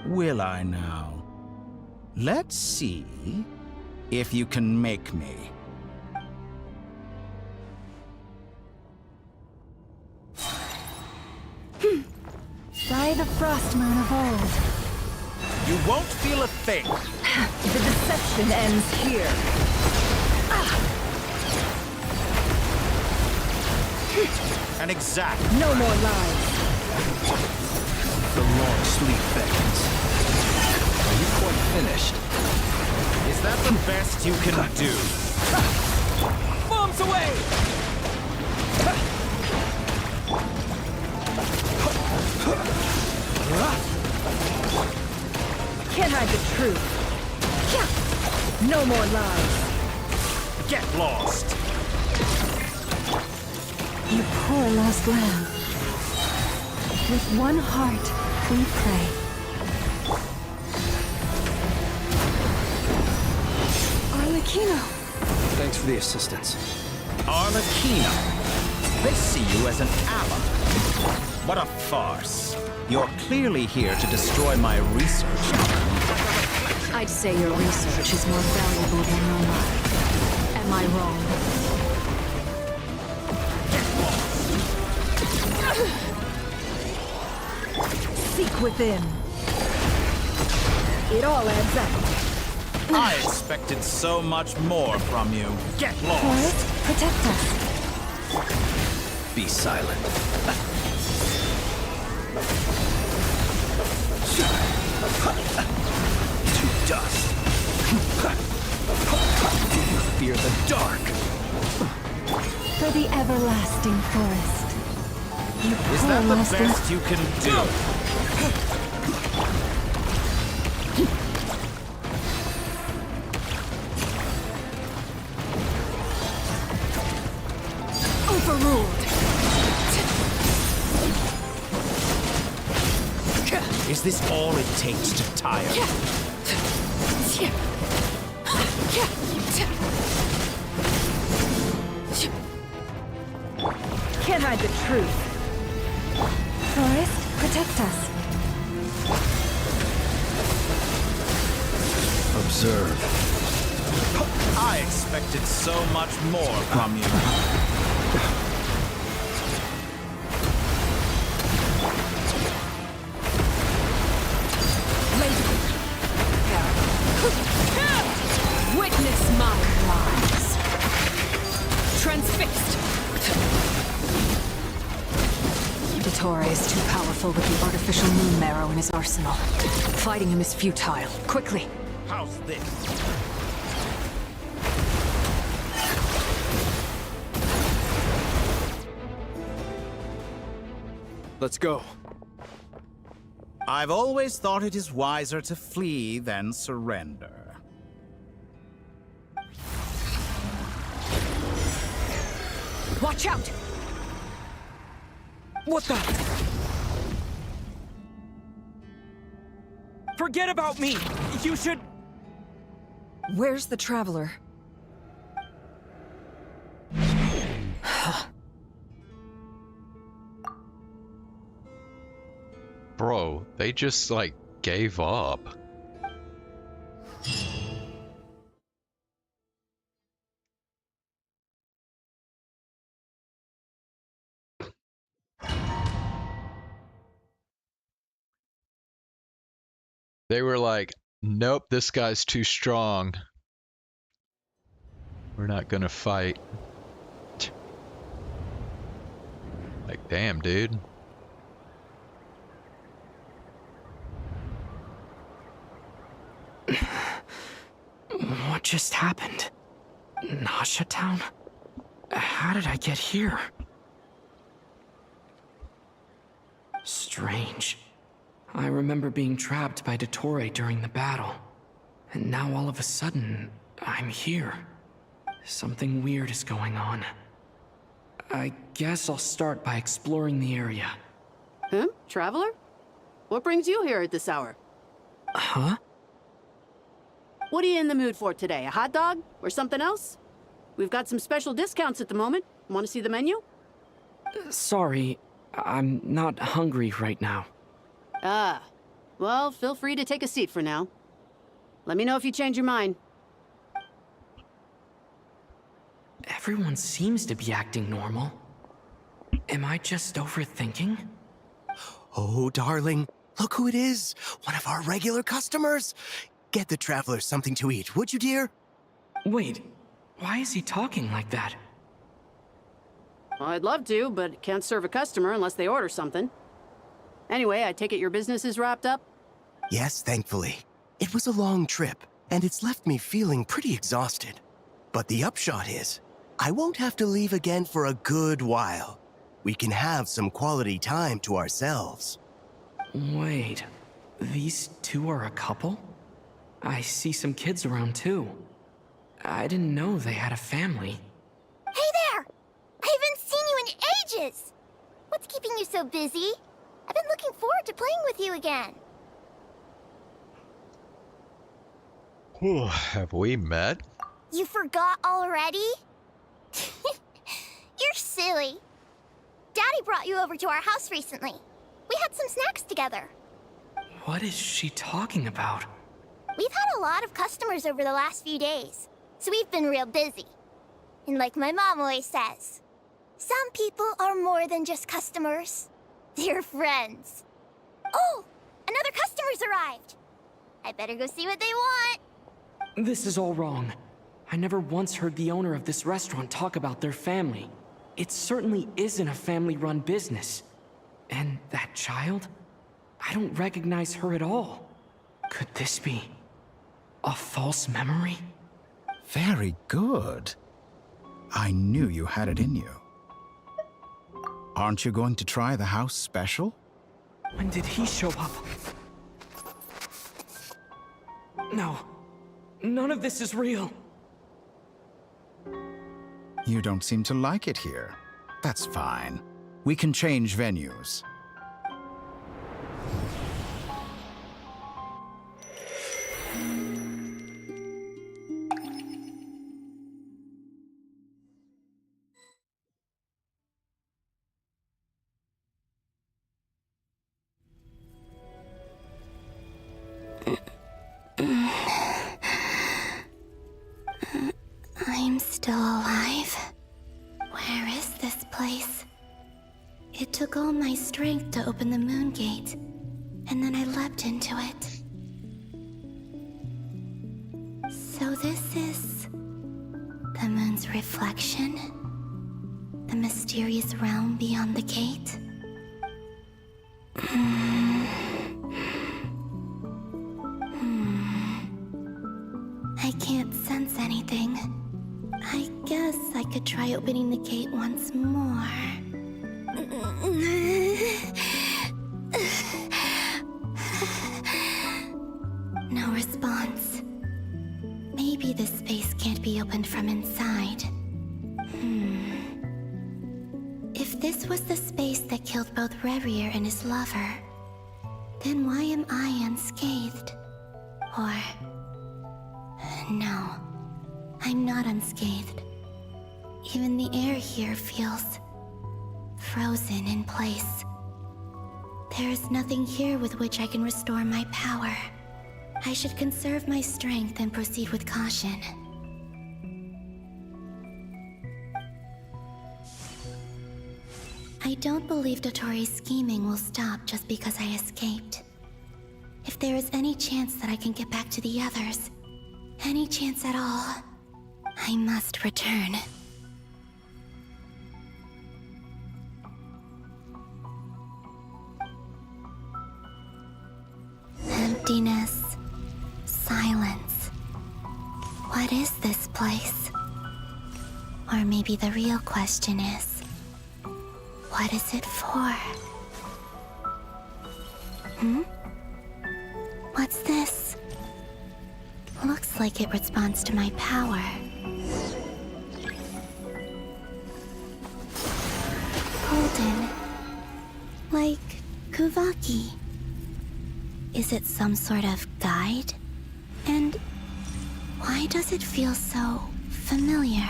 Will I now? Let's see if you can make me. By the frost moon of old. You won't feel a thing. The deception ends here. An exact. No more lies. The long sleep beckons. Are you quite finished? Is that the best you can do? Bombs away! Can't hide the truth. No more lies. Get lost. You poor lost lamb. With one heart, we pray. Arlecchino! Thanks for the assistance. Arlecchino! They see you as an ally. What a farce. You're clearly here to destroy my research. I'd say your research is more valuable than your life. Am I wrong? Seek within. It all adds up. I expected so much more from you. Get lost! Forest, protect us. Be silent. To dust. Do you fear the dark? For the everlasting forest. You Is that the lasting... best you can do? Overruled. Is this all it takes to tire? Can't hide the truth. Forest, protect us. Observe. I expected so much more from you. Witness my lies. Transfixed. Dottore is too powerful with the artificial moon marrow in his arsenal. Fighting him is futile. Quickly. How's this? Let's go. I've always thought it is wiser to flee than surrender. Watch out! What the? Forget about me! You should... Where's the Traveler? Bro, they just, like, gave up. They were like, nope, this guy's too strong. We're not gonna fight. Like, damn, dude. What just happened? Nasha Town? How did I get here? Strange. I remember being trapped by Dottore during the battle. And now all of a sudden, I'm here. Something weird is going on. I guess I'll start by exploring the area. Huh? Traveler? What brings you here at this hour? Huh? What are you in the mood for today? A hot dog? Or something else? We've got some special discounts at the moment. Want to see the menu? Sorry, I'm not hungry right now. Ah. Well, feel free to take a seat for now. Let me know if you change your mind. Everyone seems to be acting normal. Am I just overthinking? Oh, darling, look who it is. One of our regular customers. Get the traveler something to eat, would you, dear? Wait, why is he talking like that? Well, I'd love to, but can't serve a customer unless they order something. Anyway, I take it your business is wrapped up? Yes, thankfully. It was a long trip, and it's left me feeling pretty exhausted. But the upshot is, I won't have to leave again for a good while. We can have some quality time to ourselves. Wait, these two are a couple? I see some kids around too. I didn't know they had a family. Hey there! I haven't seen you in ages! What's keeping you so busy? I've been looking forward to playing with you again. Have we met? You forgot already? You're silly. Daddy brought you over to our house recently. We had some snacks together. What is she talking about? We've had a lot of customers over the last few days, so we've been real busy. And like my mom always says, some people are more than just customers. They're friends. Oh, another customer's arrived. I better go see what they want. This is all wrong. I never once heard the owner of this restaurant talk about their family. It certainly isn't a family-run business. And that child? I don't recognize her at all. Could this be a false memory? Very good. I knew you had it in you. Aren't you going to try the house special? When did he show up? No. None of this is real. You don't seem to like it here. That's fine. We can change venues. I'm still alive. Where is this place? It took all my strength to open the moon gate, and then I leapt into it. So this is the moon's reflection? The mysterious realm beyond the gate? I can't sense anything. I guess I could try opening the gate once more. No response. Maybe this space can't be opened from inside. If this was the space that killed both Revier and his lover, then why am I unscathed? Or... no, I'm not unscathed. Even the air here feels frozen in place. There is nothing here with which I can restore my power. I should conserve my strength and proceed with caution. I don't believe Dotori's scheming will stop just because I escaped. If there is any chance that I can get back to the others, any chance at all, I must return. Emptiness. Silence. What is this place? Or maybe the real question is, what is it for? What's this? Looks like it responds to my power. Golden. Like Kuvaki. Is it some sort of guide? And why does it feel so familiar?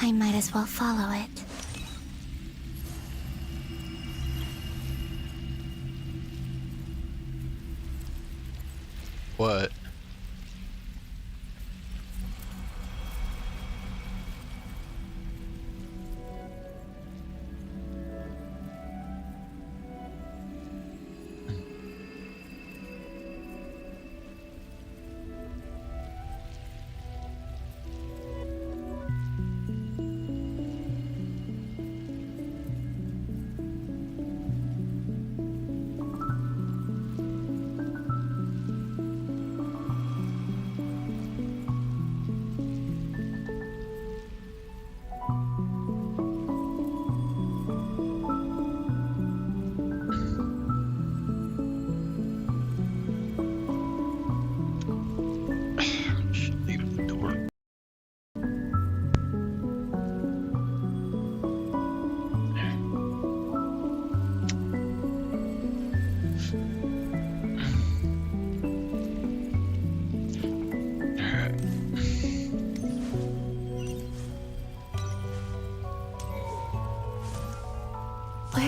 I might as well follow it. What?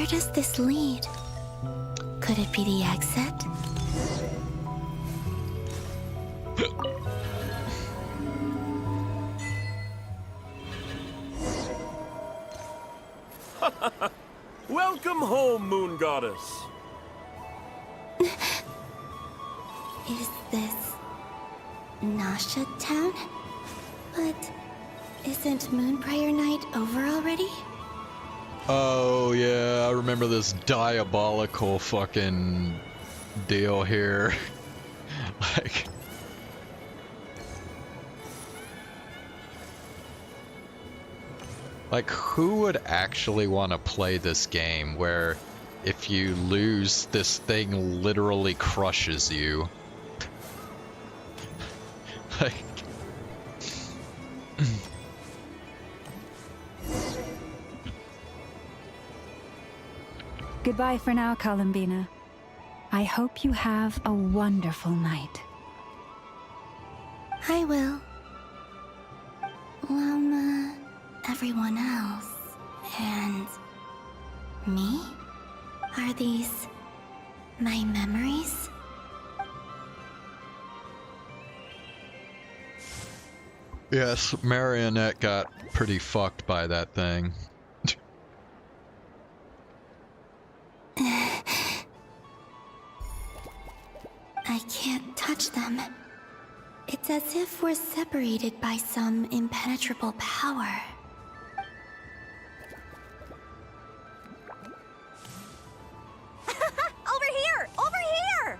does this lead? Could it be the exit? Welcome home, Moon Goddess. Is this Nasha Town? But isn't Moon Prayer Night over already? Oh yeah, I remember this diabolical fucking deal here. Like who would actually want to play this game where if you lose, this thing literally crushes you? Like Goodbye for now, Columbina. I hope you have a wonderful night. I will. Everyone else. And me? Are these my memories? yes, Marionette got pretty fucked by that thing. I can't touch them. It's as if we're separated by some impenetrable power. Over here! Over here!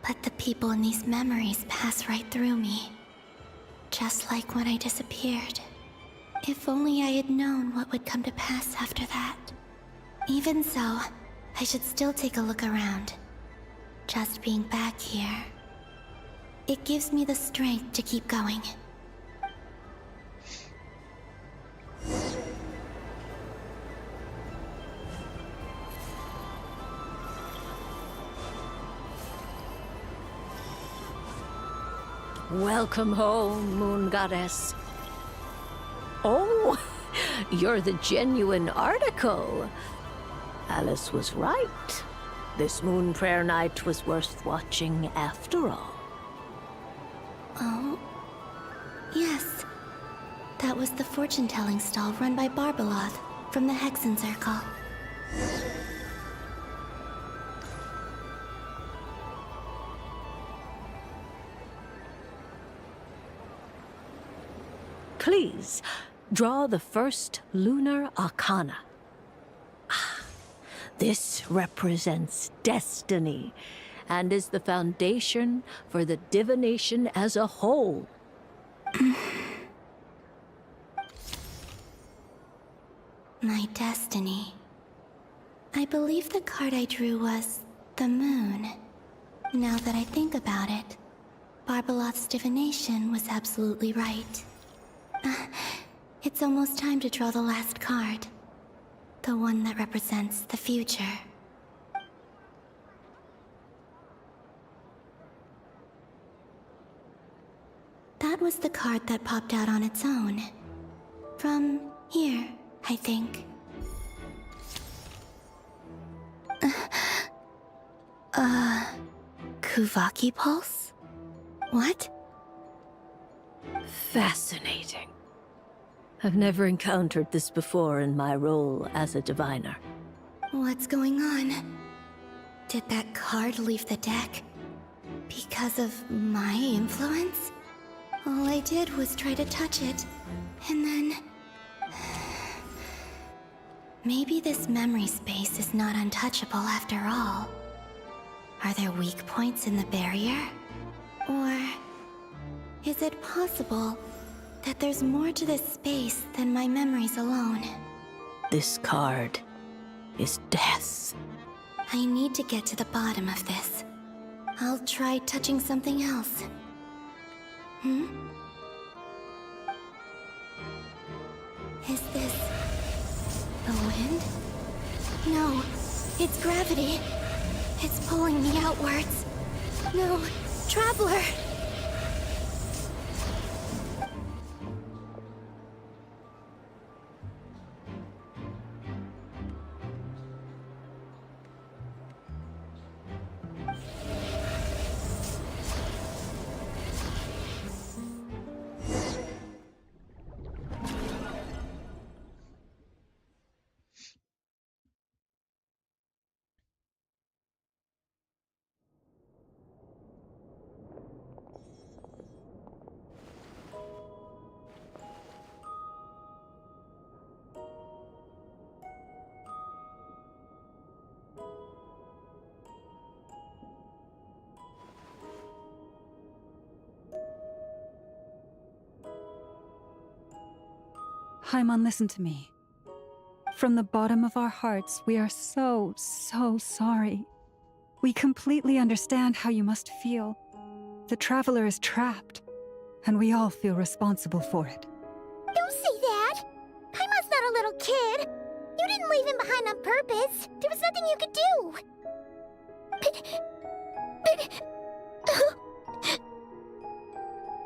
But the people in these memories pass right through me. Just like when I disappeared. If only I had known what would come to pass after that. Even so, I should still take a look around. Just being back here. It gives me the strength to keep going. Welcome home, Moon Goddess. Oh, you're the genuine article. Alice was right. This Moon Prayer Night was worth watching after all. Oh? Yes. That was the fortune-telling stall run by Barbeloth from the Hexen Circle. Please, draw the first lunar arcana. This represents destiny and is the foundation for the divination as a whole. My destiny. I believe the card I drew was the moon. Now that I think about it, Barbeloth's divination was absolutely right. It's almost time to draw the last card. The one that represents the future. That was the card that popped out on its own. From here, I think. Kuvaki Pulse? What? Fascinating. I've never encountered this before in my role as a diviner. What's going on? Did that card leave the deck? Because of my influence? All I did was try to touch it, and then... Maybe this memory space is not untouchable after all. Are there weak points in the barrier? Or... is it possible that there's more to this space than my memories alone? This card is death. I need to get to the bottom of this. I'll try touching something else. Is this... the wind? No, it's gravity. It's pulling me outwards. No, Traveler! Hyman, listen to me. From the bottom of our hearts, we are so sorry. We completely understand how you must feel. The Traveler is trapped, and we all feel responsible for it. Don't say that! Hyman's not a little kid! You didn't leave him behind on purpose! There was nothing you could do! But...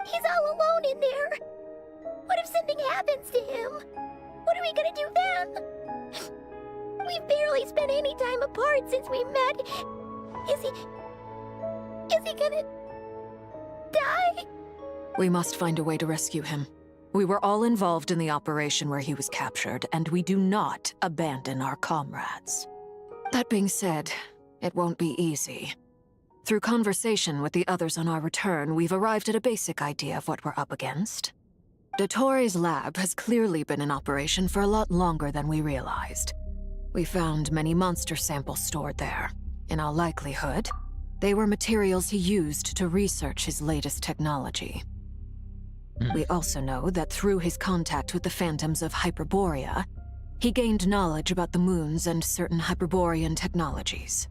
He's all alone in there! What if something happens to him? What are we gonna do then? We've barely spent any time apart since we met. Is he gonna... die? We must find a way to rescue him. We were all involved in the operation where he was captured, and we do not abandon our comrades. That being said, it won't be easy. Through conversation with the others on our return, we've arrived at a basic idea of what we're up against. Dottore's lab has clearly been in operation for a lot longer than we realized. We found many monster samples stored there. In all likelihood, they were materials he used to research his latest technology. We also know that through his contact with the phantoms of Hyperborea, he gained knowledge about the moons and certain Hyperborean technologies.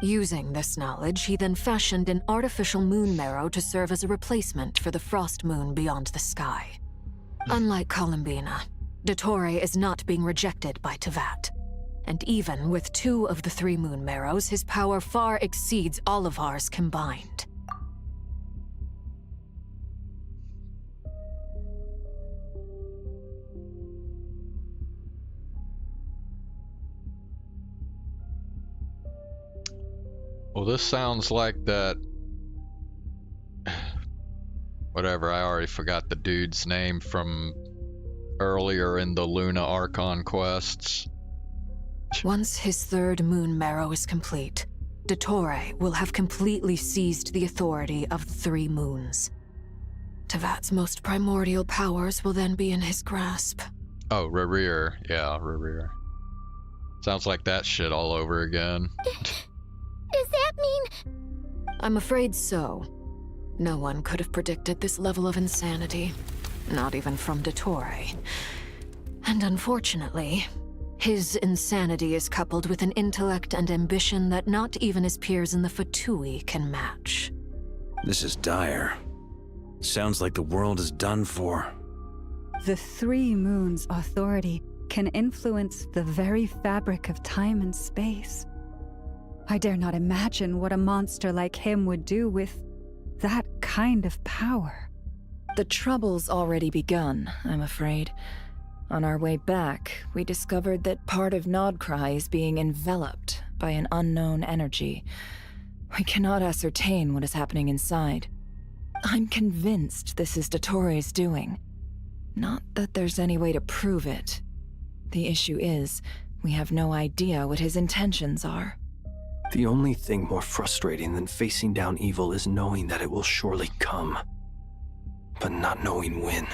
Using this knowledge, he then fashioned an artificial moon marrow to serve as a replacement for the frost moon beyond the sky. Unlike Columbina, Dottore is not being rejected by Teyvat. And even with 2 of the 3 moon marrows, his power far exceeds all of ours combined. Well, this sounds like that... Whatever, I already forgot the dude's name from earlier in the Luna Archon quests. Once his 3rd moon marrow is complete, Dottore will have completely seized the authority of the 3 moons. Teyvat's most primordial powers will then be in his grasp. Oh, Rerir. Yeah, Rerir. Sounds like that shit all over again. Does that mean... I'm afraid so. No one could have predicted this level of insanity. Not even from Dottore. And unfortunately, his insanity is coupled with an intellect and ambition that not even his peers in the Fatui can match. This is dire. Sounds like the world is done for. The 3 moons' authority can influence the very fabric of time and space. I dare not imagine what a monster like him would do with that kind of power. The trouble's already begun, I'm afraid. On our way back, we discovered that part of Nodcry is being enveloped by an unknown energy. We cannot ascertain what is happening inside. I'm convinced this is Dottore's doing. Not that there's any way to prove it. The issue is, we have no idea what his intentions are. The only thing more frustrating than facing down evil is knowing that it will surely come, but not knowing when.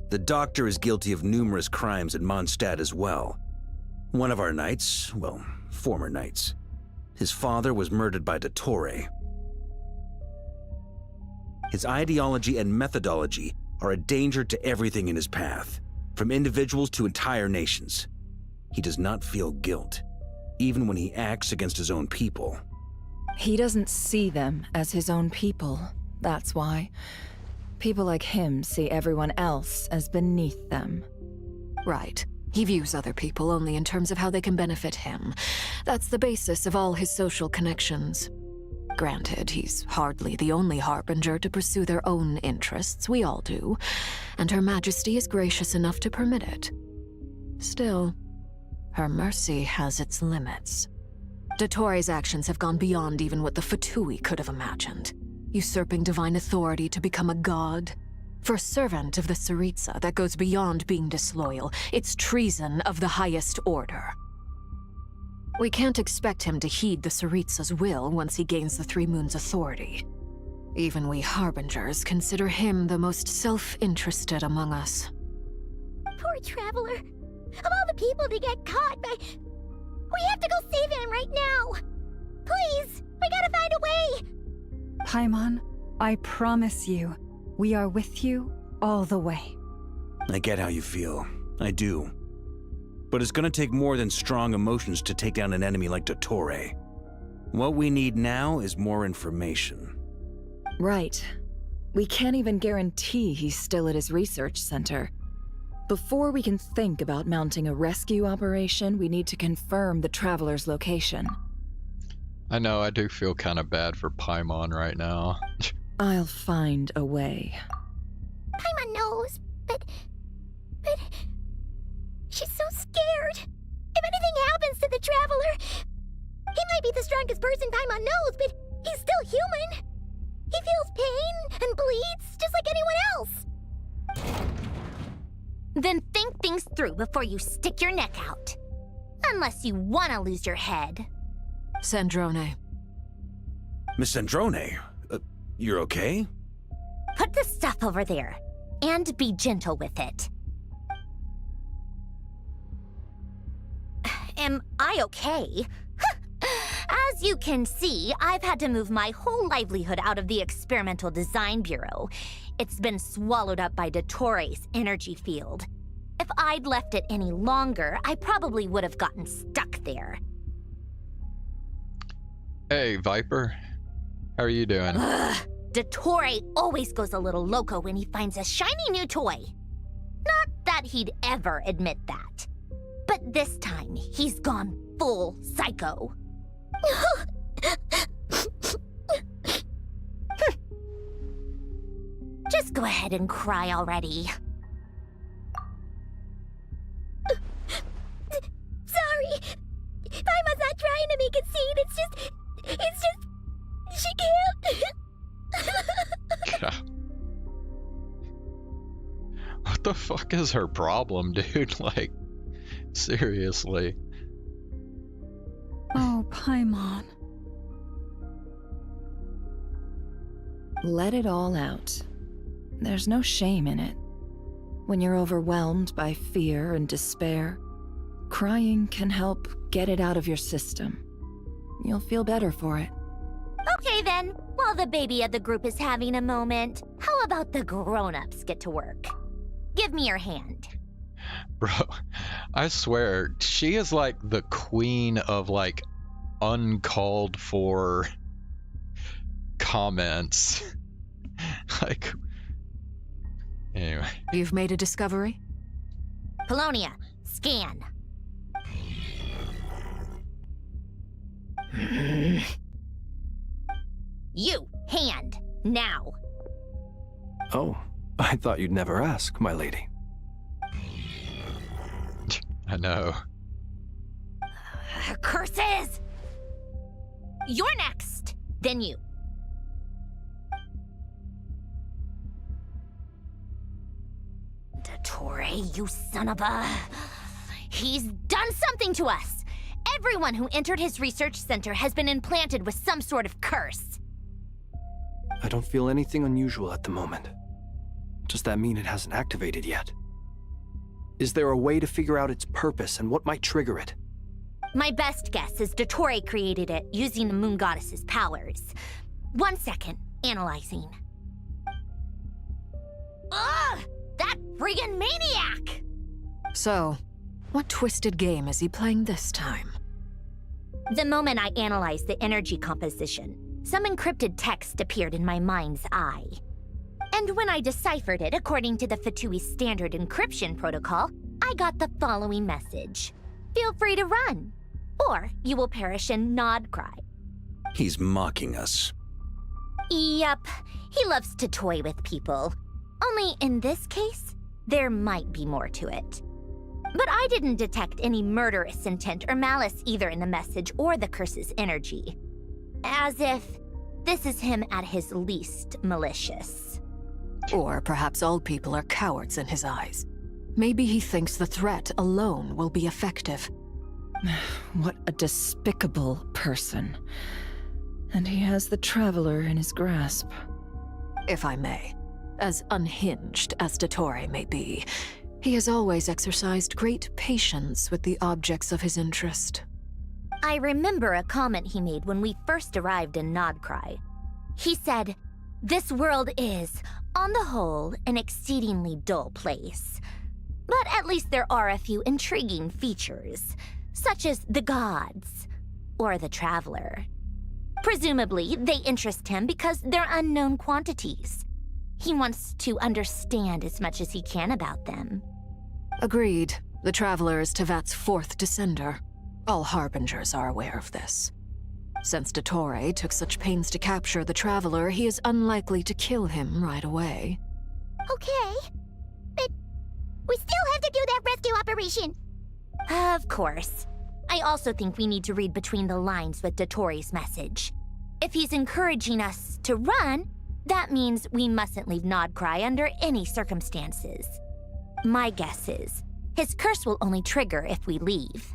The Doctor is guilty of numerous crimes in Mondstadt as well. One of our knights, well, former knights, his father was murdered by Dottore. His ideology and methodology are a danger to everything in his path, from individuals to entire nations. He does not feel guilt, even when he acts against his own people. He doesn't see them as his own people, that's why. People like him see everyone else as beneath them. Right. He views other people only in terms of how they can benefit him. That's the basis of all his social connections. Granted, he's hardly the only harbinger to pursue their own interests. We all do. And Her Majesty is gracious enough to permit it. Still, her mercy has its limits. Dottoro's actions have gone beyond even what the Fatui could have imagined. Usurping divine authority to become a god. For a servant of the Tsaritsa, that goes beyond being disloyal. It's treason of the highest order. We can't expect him to heed the Tsaritsa's will once he gains the Three Moons' authority. Even we Harbingers consider him the most self-interested among us. Poor Traveler. Of all the people to get caught by... We have to go save him right now! Please! We gotta find a way! Paimon, I promise you, we are with you all the way. I get how you feel. I do. But it's gonna take more than strong emotions to take down an enemy like Dottore. What we need now is more information. Right. We can't even guarantee he's still at his research center. Before we can think about mounting a rescue operation, we need to confirm the Traveler's location. I know, I do feel kind of bad for Paimon right now. I'll find a way. Paimon knows, but... She's so scared. If anything happens to the Traveler... He might be the strongest person Paimon knows, but he's still human. He feels pain and bleeds just like anyone else. Then think things through before you stick your neck out. Unless you want to lose your head. Sandrone. Miss Sandrone, you're okay? Put the stuff over there, and be gentle with it. Am I okay? As you can see, I've had to move my whole livelihood out of the Experimental Design Bureau. It's been swallowed up by Dottore's energy field. If I'd left it any longer, I probably would have gotten stuck there. Hey, Viper. How are you doing? Dottore always goes a little loco when he finds a shiny new toy. Not that he'd ever admit that. But this time, he's gone full psycho. Just go ahead and cry already. Sorry. Paimon's not trying to make a scene. It's just... She can't. What the fuck is her problem, dude? Like, seriously. Oh, Paimon. Let it all out. There's no shame in it. When you're overwhelmed by fear and despair, crying can help get it out of your system. You'll feel better for it. Okay then, while the baby of the group is having a moment, how about the grown-ups get to work? Give me your hand. Bro, I swear, she is like the queen of like uncalled for comments. Like, anyway. You've made a discovery? Polonia, scan. You, hand, now. Oh, I thought you'd never ask, my lady. I know. Curses! You're next, then you. Dottore, you son of a... He's done something to us! Everyone who entered his research center has been implanted with some sort of curse. I don't feel anything unusual at the moment. Does that mean it hasn't activated yet? Is there a way to figure out its purpose and what might trigger it? My best guess is Dottore created it using the Moon Goddess's powers. 1 second, analyzing. Ugh! That friggin' maniac! So, what twisted game is he playing this time? The moment I analyzed the energy composition, some encrypted text appeared in my mind's eye. And when I deciphered it according to the Fatui's standard encryption protocol, I got the following message. Feel free to run, or you will perish in Nod Cry. He's mocking us. Yep, he loves to toy with people. Only in this case, there might be more to it. But I didn't detect any murderous intent or malice either in the message or the curse's energy. As if this is him at his least malicious. Or perhaps all people are cowards in his eyes. Maybe he thinks the threat alone will be effective. What a despicable person. And he has the Traveler in his grasp. If I may, as unhinged as Dottore may be, he has always exercised great patience with the objects of his interest. I remember a comment he made when we first arrived in Nodcry. He said, "This world is, on the whole, an exceedingly dull place. But at least there are a few intriguing features, such as the gods, or the Traveler. Presumably, they interest him because they're unknown quantities. He wants to understand as much as he can about them." Agreed. The Traveler is Tevat's fourth descender. All Harbingers are aware of this. Since Dottore took such pains to capture the Traveler, he is unlikely to kill him right away. Okay, but we still have to do that rescue operation. Of course. I also think we need to read between the lines with Dottore's message. If he's encouraging us to run, that means we mustn't leave Nodcry under any circumstances. My guess is, his curse will only trigger if we leave.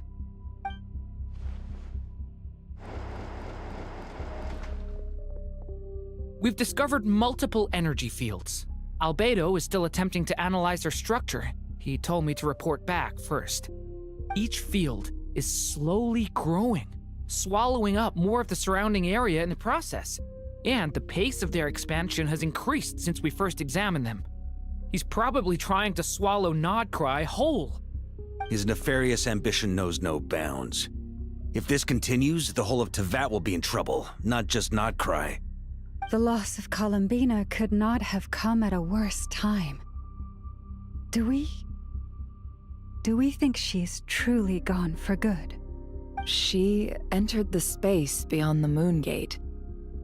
We've discovered multiple energy fields. Albedo is still attempting to analyze their structure. He told me to report back first. Each field is slowly growing, swallowing up more of the surrounding area in the process. And the pace of their expansion has increased since we first examined them. He's probably trying to swallow Nodcry whole. His nefarious ambition knows no bounds. If this continues, the whole of Tevat will be in trouble, not just Nodcry. The loss of Columbina could not have come at a worse time. Do we think she's truly gone for good? She entered the space beyond the Moon Gate,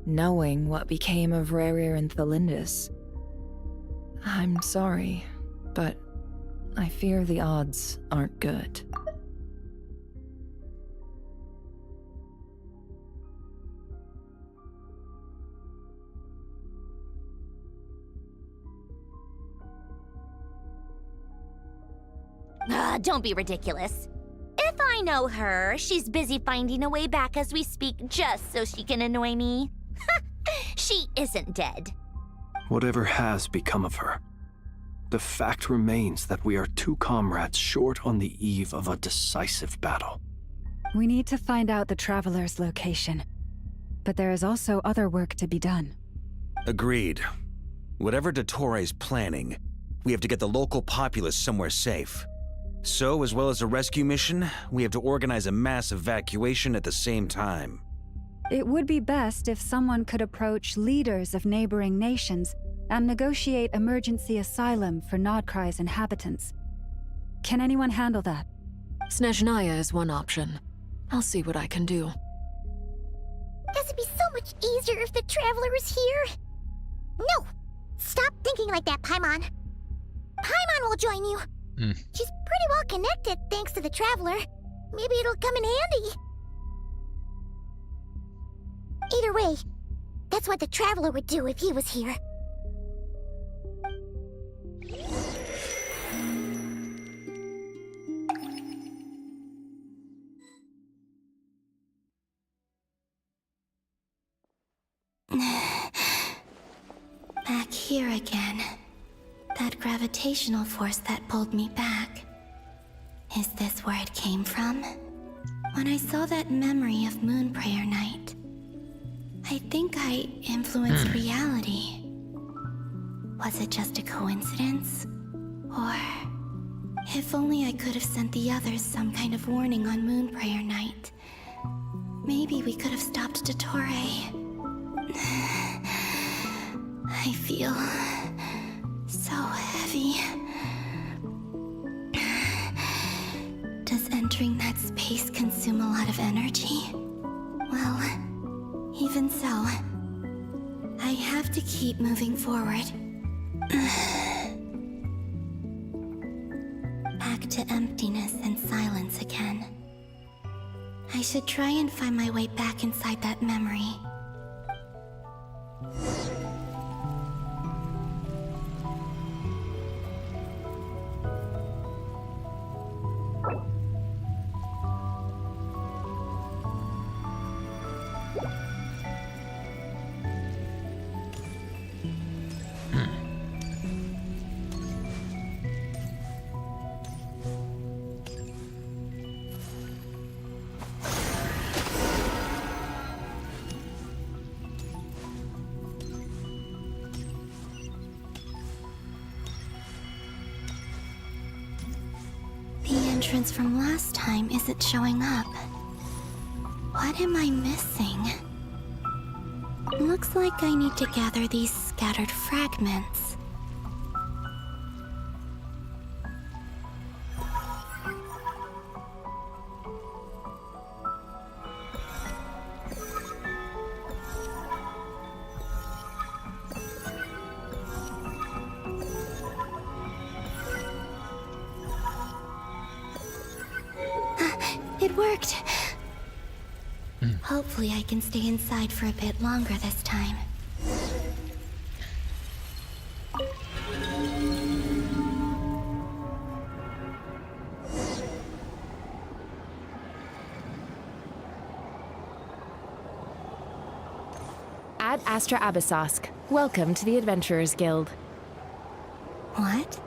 knowing what became of Rerir and Thalindus. I'm sorry, but I fear the odds aren't good. Don't be ridiculous. If I know her, she's busy finding a way back as we speak just so she can annoy me. She isn't dead. Whatever has become of her, the fact remains that we are two comrades short on the eve of a decisive battle. We need to find out the Traveler's location. But there is also other work to be done. Agreed. Whatever Dottore's planning, we have to get the local populace somewhere safe. So, as well as a rescue mission, we have to organize a mass evacuation at the same time. It would be best if someone could approach leaders of neighboring nations and negotiate emergency asylum for Nodcry's inhabitants. Can anyone handle that? Snezhnaya is one option. I'll see what I can do. Does it be so much easier if the Traveler is here? No! Stop thinking like that, Paimon. Paimon will join you. She's pretty well connected thanks to the Traveler. Maybe it'll come in handy. Either way, that's what the Traveler would do if he was here. Back here again. That gravitational force that pulled me back. Is this where it came from? When I saw that memory of Moon Prayer Night, I think I influenced reality. Was it just a coincidence? Or if only I could have sent the others some kind of warning on Moon Prayer Night. Maybe we could have stopped Dottore. I feel so heavy. entering that space consume a lot of energy? Well, even so, I have to keep moving forward. Back to emptiness and silence again. I should try and find my way back inside that memory. The entrance from last time isn't showing up. What am I missing? Looks like I need to gather these scattered fragments. It worked! Hopefully I can stay inside for a bit longer this time. Ad Astra Abyssosque. Welcome to the Adventurers Guild. What?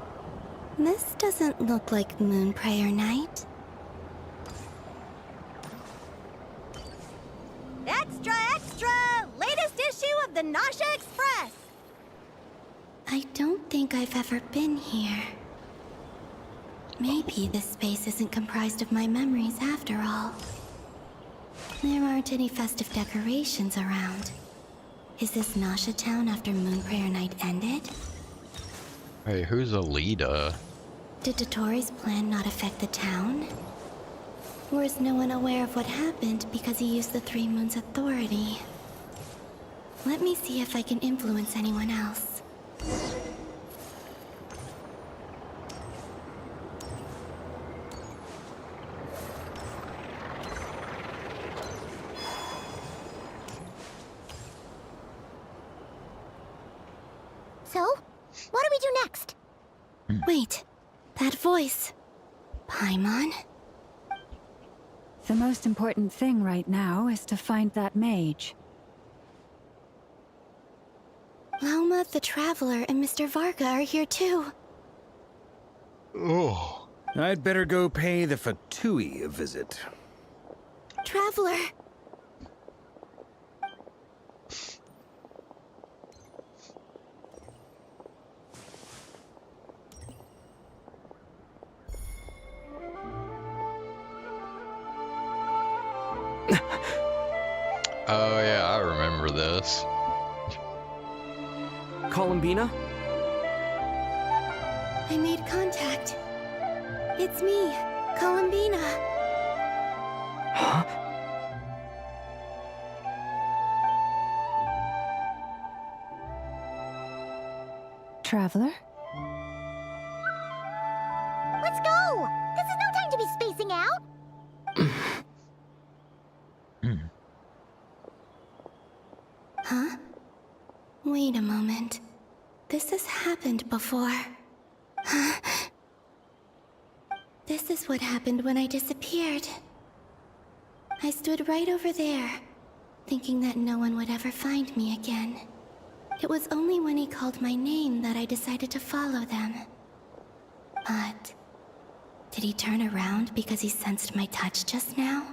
This doesn't look like Moon Prayer Night. Extra, extra! Latest issue of the Nausea Express! I don't think I've ever been here. Maybe this space isn't comprised of my memories after all. There aren't any festive decorations around. Is this Nausea Town after Moon Prayer Night ended? Hey, who's Alita? Did Dotori's plan not affect the town? Or is no one aware of what happened because he used the Three Moons' authority? Let me see if I can influence anyone else. So, what do we do next? Wait, that voice. Paimon? The most important thing right now is to find that mage. Lauma the Traveler and Mr. Varga are here too. Oh. I'd better go pay the Fatui a visit. Traveler! Oh yeah, I remember this. Columbina? I made contact. It's me, Columbina. Huh? Traveler? Let's go! This is no time to be spacing out! Huh? Wait a moment. This has happened before. Huh? This is what happened when I disappeared. I stood right over there, thinking that no one would ever find me again. It was only when he called my name that I decided to follow them. But did he turn around because he sensed my touch just now?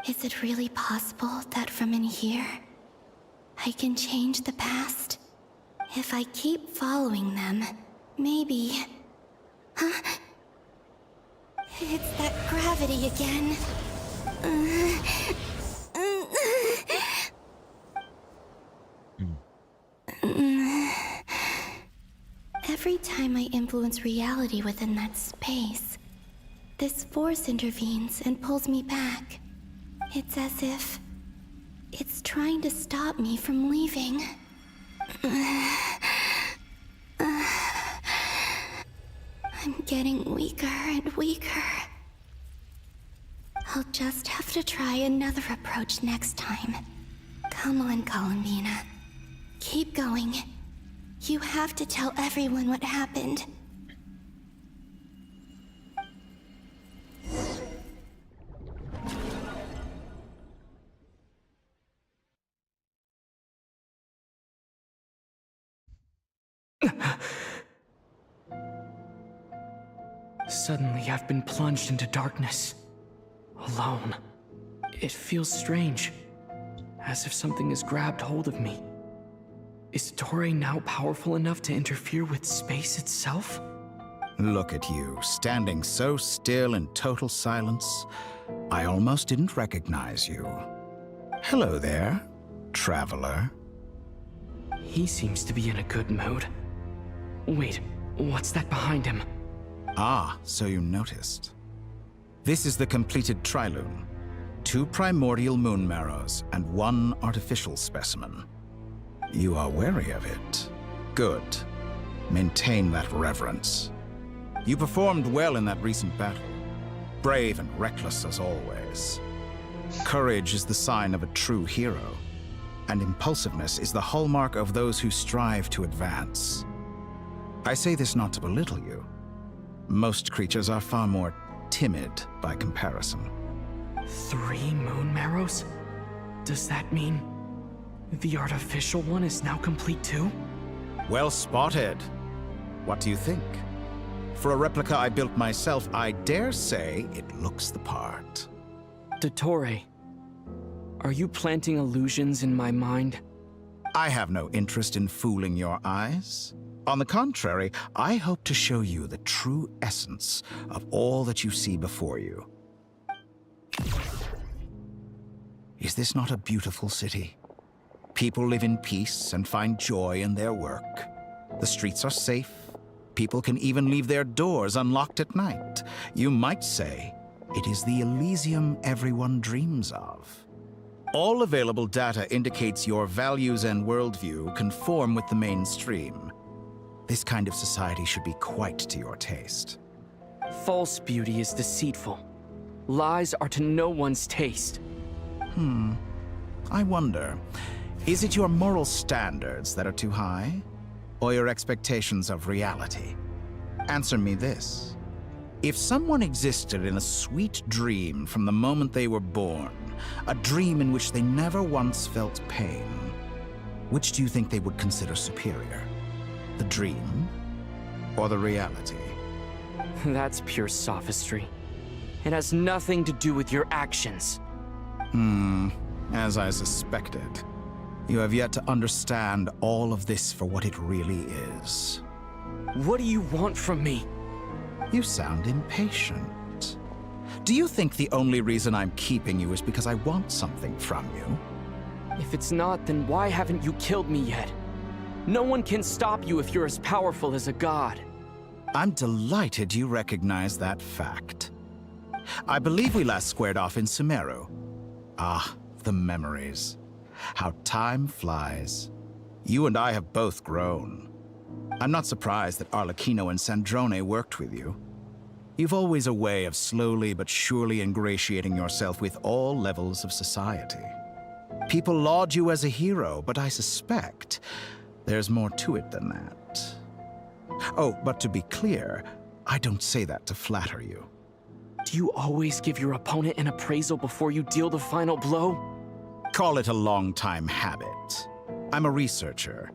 Is it really possible that from in here, I can change the past? If I keep following them, maybe... Huh? It's that gravity again. Every time I influence reality within that space, This force intervenes and pulls me back. It's as if it's trying to stop me from leaving. I'm getting weaker and weaker. I'll just have to try another approach next time. Come on, Columbina. Keep going. You have to tell everyone what happened. Suddenly, I've been plunged into darkness. Alone. It feels strange. As if something has grabbed hold of me. Is Toray now powerful enough to interfere with space itself? Look at you, standing so still in total silence. I almost didn't recognize you. Hello there, traveler. He seems to be in a good mood. Wait, what's that behind him? Ah, so you noticed. This is the completed Trilune. 2 primordial moon marrows and 1 artificial specimen. You are wary of it. Good. Maintain that reverence. You performed well in that recent battle. Brave and reckless as always. Courage is the sign of a true hero, and impulsiveness is the hallmark of those who strive to advance. I say this not to belittle you. Most creatures are far more timid by comparison. 3 moon marrows? Does that mean the artificial one is now complete too? Well spotted. What do you think? For a replica I built myself, I dare say it looks the part. Dottore, are you planting illusions in my mind? I have no interest in fooling your eyes. On the contrary, I hope to show you the true essence of all that you see before you. Is this not a beautiful city? People live in peace and find joy in their work. The streets are safe. People can even leave their doors unlocked at night. You might say it is the Elysium everyone dreams of. All available data indicates your values and worldview conform with the mainstream. This kind of society should be quite to your taste. False beauty is deceitful. Lies are to no one's taste. I wonder, is it your moral standards that are too high? Or your expectations of reality? Answer me this. If someone existed in a sweet dream from the moment they were born, a dream in which they never once felt pain, which do you think they would consider superior? The dream or the reality? That's pure sophistry. It has nothing to do with your actions. As I suspected. You have yet to understand all of this for what it really is. What do you want from me? You sound impatient. Do you think the only reason I'm keeping you is because I want something from you? If it's not, then why haven't you killed me yet? No one can stop you if you're as powerful as a god. I'm delighted you recognize that fact. I believe we last squared off in Sumeru. Ah, the memories. How time flies. You and I have both grown. I'm not surprised that Arlecchino and Sandrone worked with you. You've always a way of slowly but surely ingratiating yourself with all levels of society. People laud you as a hero, but I suspect there's more to it than that. Oh, but to be clear, I don't say that to flatter you. Do you always give your opponent an appraisal before you deal the final blow? Call it a long-time habit. I'm a researcher,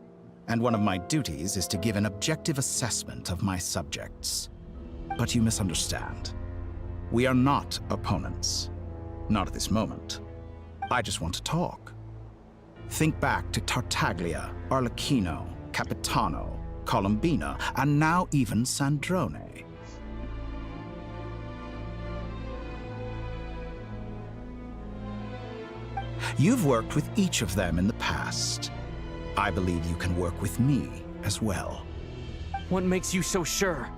and one of my duties is to give an objective assessment of my subjects. But you misunderstand. We are not opponents. Not at this moment. I just want to talk. Think back to Tartaglia, Arlecchino, Capitano, Columbina, and now even Sandrone. You've worked with each of them in the past. I believe you can work with me as well. What makes you so sure?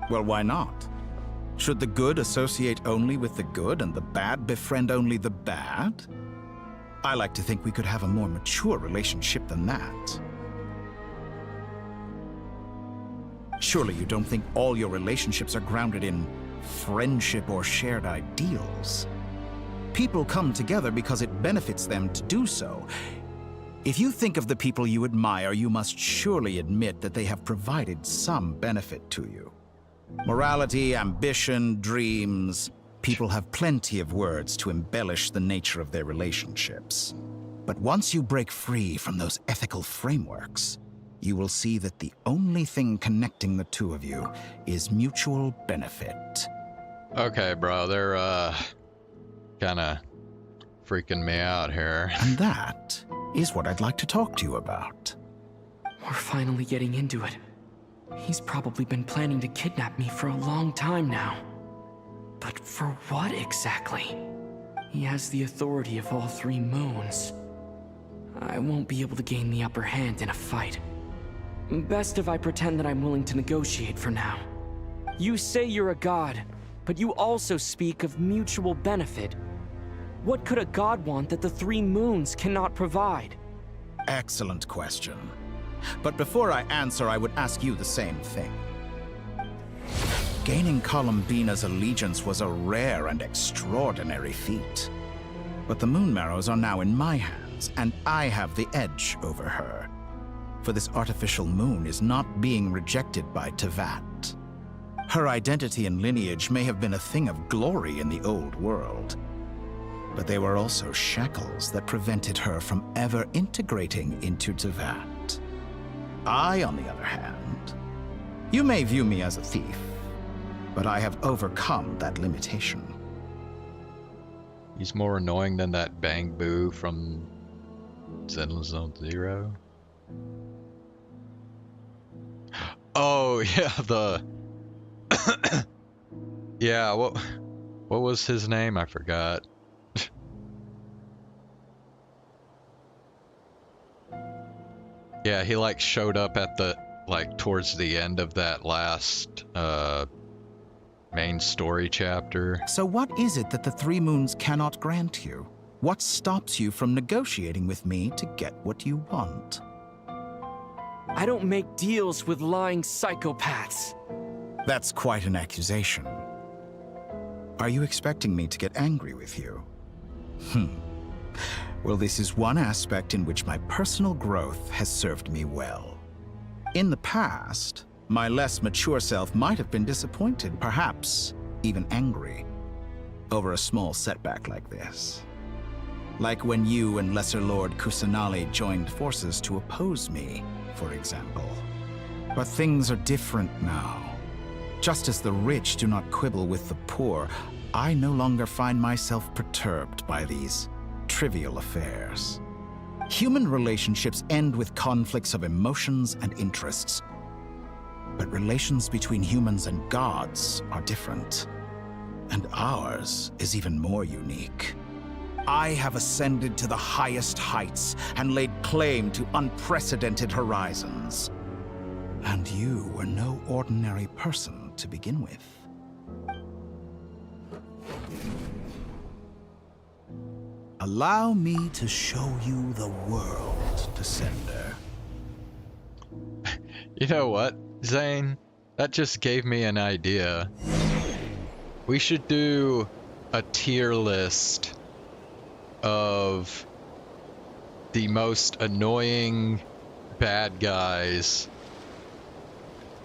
Well, why not? Should the good associate only with the good and the bad befriend only the bad? I like to think we could have a more mature relationship than that. Surely you don't think all your relationships are grounded in friendship or shared ideals? People come together because it benefits them to do so. If you think of the people you admire, you must surely admit that they have provided some benefit to you. Morality, ambition, dreams. People have plenty of words to embellish the nature of their relationships. But once you break free from those ethical frameworks, you will see that the only thing connecting the two of you is mutual benefit. Okay, bro, they're, kinda freaking me out here. And that is what I'd like to talk to you about. We're finally getting into it. He's probably been planning to kidnap me for a long time now. But for what exactly? He has the authority of all 3 moons. I won't be able to gain the upper hand in a fight. Best if I pretend that I'm willing to negotiate for now. You say you're a god, but you also speak of mutual benefit. What could a god want that the 3 moons cannot provide? Excellent question. But before I answer, I would ask you the same thing. Gaining Columbina's allegiance was a rare and extraordinary feat. But the Moon Marrows are now in my hands, and I have the edge over her. For this artificial moon is not being rejected by Tevat. Her identity and lineage may have been a thing of glory in the old world, but they were also shackles that prevented her from ever integrating into Tevat. I, on the other hand, you may view me as a thief, but I have overcome that limitation. He's more annoying than that Bang Boo from Zenless Zone Zero. Oh yeah, the yeah. What was his name? I forgot. Yeah, he like showed up at the towards the end of that last main story chapter. So what is it that the 3 moons cannot grant you? What stops you from negotiating with me to get what you want? I don't make deals with lying psychopaths. That's quite an accusation. Are you expecting me to get angry with you? Well, this is one aspect in which my personal growth has served me well. In the past, my less mature self might have been disappointed, perhaps even angry, over a small setback like this. Like when you and Lesser Lord Kusanali joined forces to oppose me, for example. But things are different now. Just as the rich do not quibble with the poor, I no longer find myself perturbed by these trivial affairs. Human relationships end with conflicts of emotions and interests. But relations between humans and gods are different. And ours is even more unique. I have ascended to the highest heights and laid claim to unprecedented horizons. And you were no ordinary person to begin with. Allow me to show you the world, Descender. You know what, Zane? That just gave me an idea. We should do a tier list of the most annoying bad guys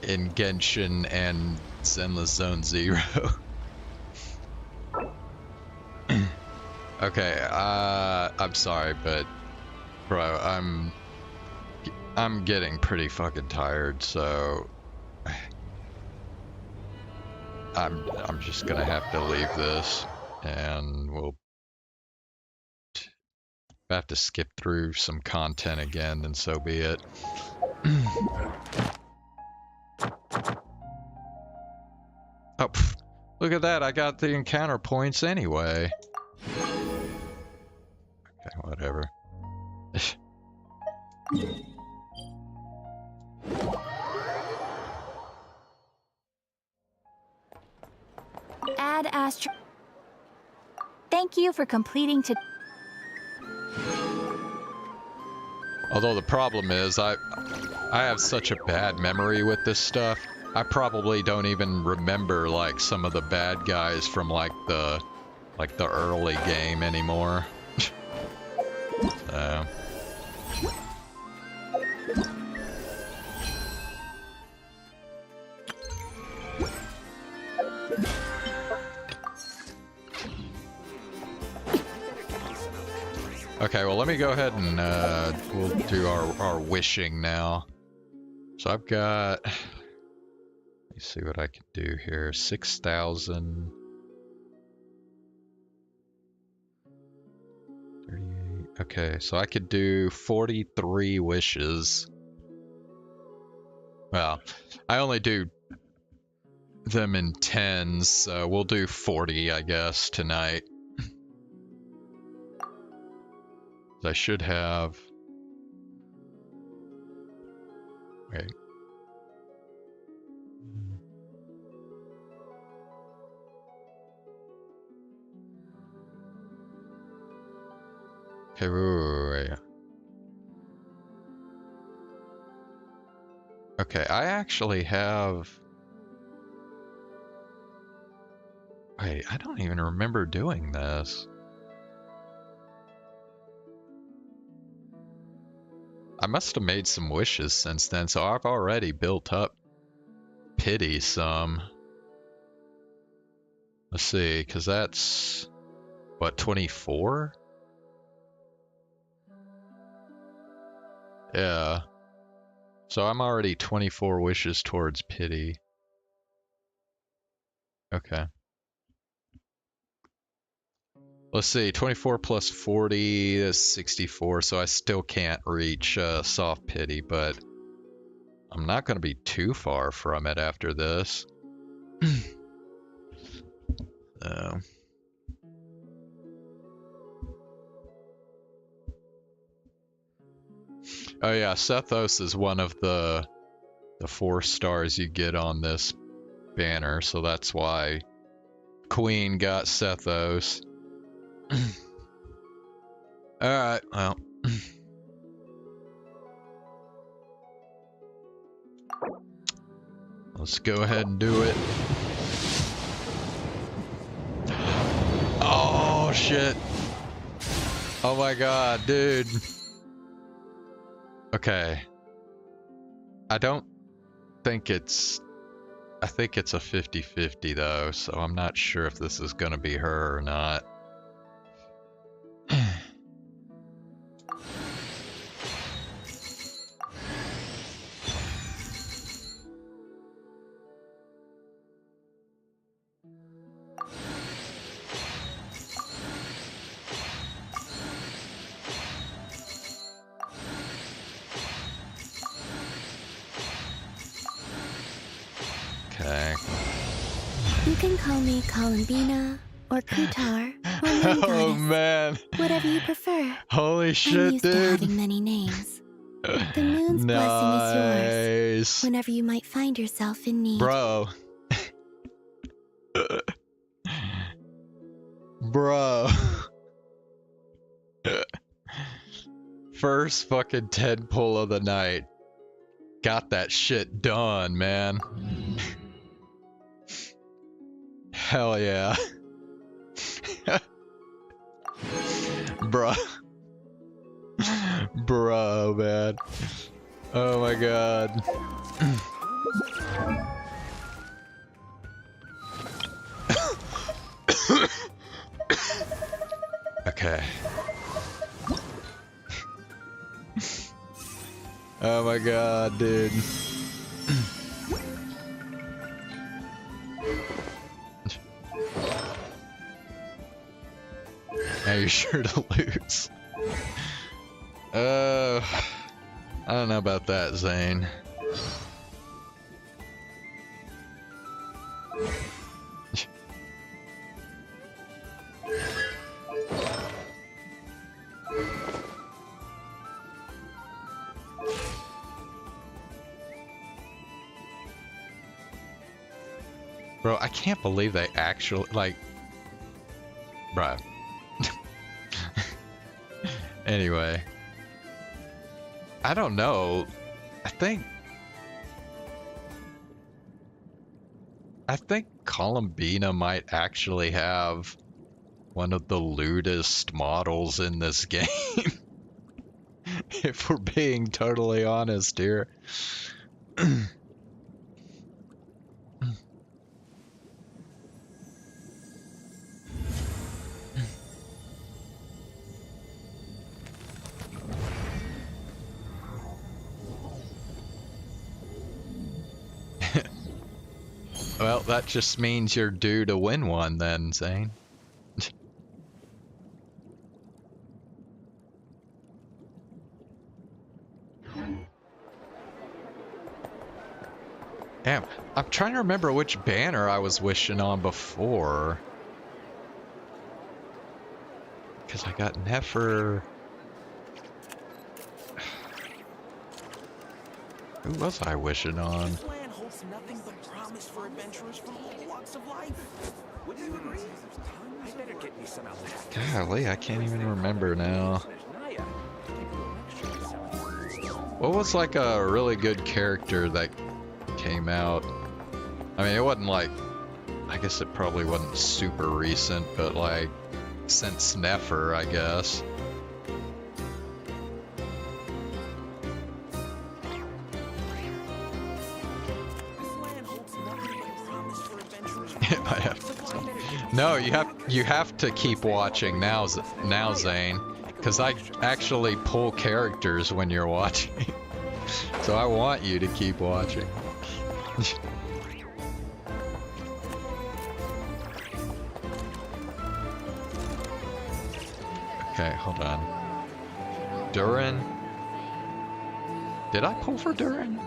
in Genshin and Zenless Zone Zero. Okay, I'm sorry, but bro, I'm getting pretty fucking tired, so I'm just gonna have to leave this, and we'll have to skip through some content again, then so be it. Oh, look at that, I got the encounter points anyway. Okay, whatever. Ad Astra. Thank you for completing to. Although the problem is, I have such a bad memory with this stuff. I probably don't even remember like some of the bad guys from like the early game anymore. So. Okay, well let me go ahead and we'll do our wishing now. So I've got, let me see what I can do here. 6,000. 38. Okay, so I could do 43 wishes. Well, I only do them in tens, so we'll do 40, I guess, tonight. I should have... Wait. Okay, wait. Okay, I actually have... Wait, I don't even remember doing this. I must have made some wishes since then, so I've already built up pity some. Let's see, because that's... What, 24? Yeah. So I'm already 24 wishes towards pity. Okay. Let's see, 24 plus 40 is 64, so I still can't reach soft pity, but I'm not going to be too far from it after this. Oh yeah, Sethos is one of the 4 stars you get on this banner, so that's why Queen got Sethos. Alright, well. Let's go ahead and do it. Oh, shit. Oh my god, dude. Okay. I don't think it's... I think it's a 50-50 though, so I'm not sure if this is gonna be her or not. Okay. You can call me Columbina or Kutar or Moon Oh Goddess. man. Whatever you prefer. Holy I'm shit, used to dude. having many names. The moon's blessing is yours whenever you might find yourself in need. Bro. Bro. First fucking 10 pull of the night. Got that shit done, man. Hell yeah. Bro. Bro, man. Oh my god. Okay. Oh my god, dude. Now you're sure to lose. I don't know about that, Zane. Bro, I can't believe they actually, like... Bruh. Anyway. I don't know. I think Columbina might actually have one of the lewdest models in this game. If we're being totally honest here. Well, that just means you're due to win one then, Zane. Damn, I'm trying to remember which banner I was wishing on before. Because I got Nefer. Who was I wishing on? This land holds nothing but promise for adventurers from all walks of life. Would you agree? I better get me some out there. Golly, I can't even remember now. What was like a really good character that came out? I mean, it wasn't like, I guess it probably wasn't super recent, but like since Nefer, I guess. No, you have to keep watching now, Zane, because I actually pull characters when you're watching. So I want you to keep watching. Okay, hold on. Durin? Did I pull for Durin?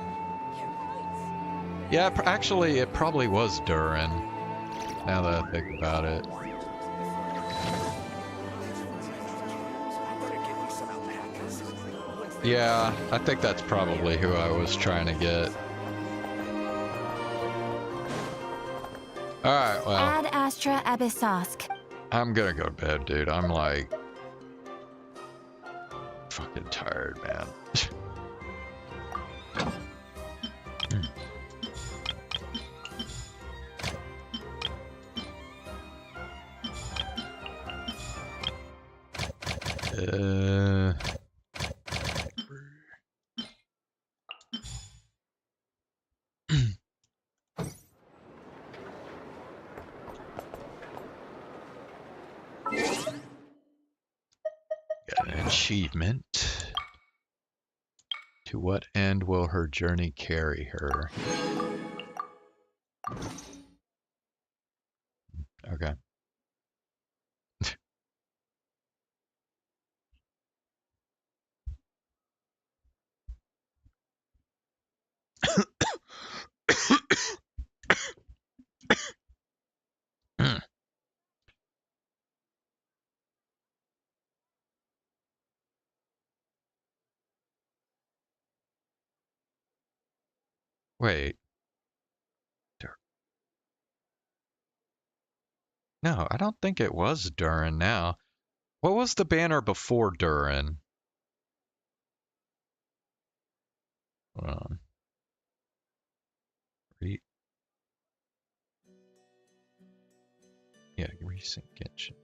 Yeah, actually, it probably was Durin. Now that I think about it. Yeah, I think that's probably who I was trying to get. Alright, well. Ad Astra Abyssosk. I'm gonna go to bed, dude. I'm like... fucking tired, man. Got an achievement. To what end will her journey carry her? Okay. Wait. No, I don't think it was Durin now. What was the banner before Durin? Hold on. Yeah, recent Genshin.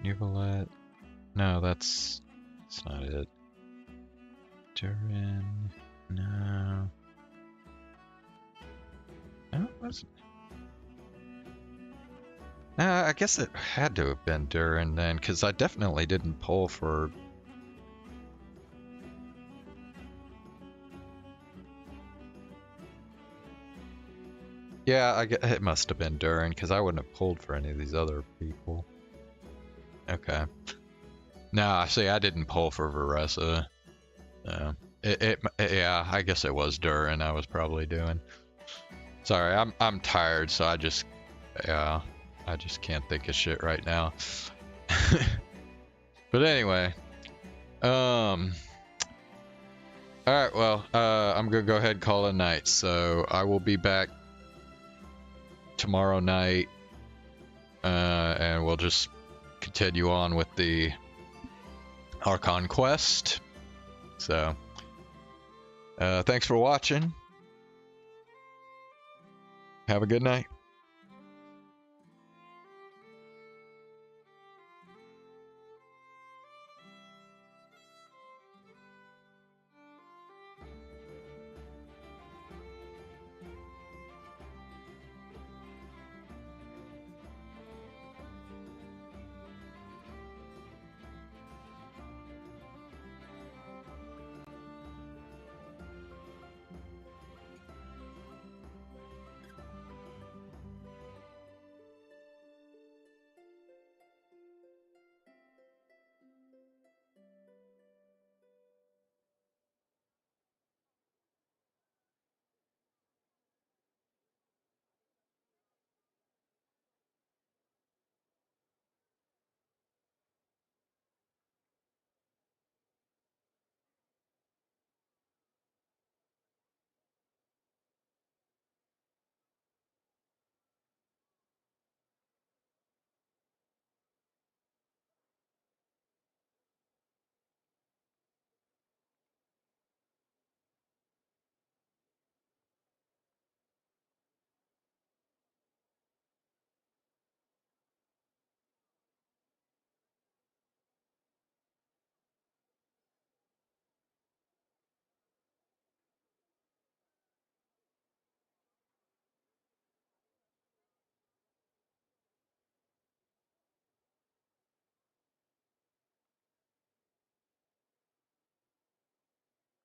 Uvalette. No, that's not it. Durin. No. No, it wasn't. No, I guess it had to have been Durin then, because I definitely didn't pull for... Yeah, it must have been Durin, because I wouldn't have pulled for any of these other people. Okay. No, see, I didn't pull for Veressa. Yeah, I guess it was Durin I was probably doing. Sorry, I'm tired, so I just can't think of shit right now. But anyway, all right, well, I'm gonna go ahead and call it a night. So I will be back tomorrow night, and we'll just continue on with the Archon quest. So, thanks for watching. Have a good night.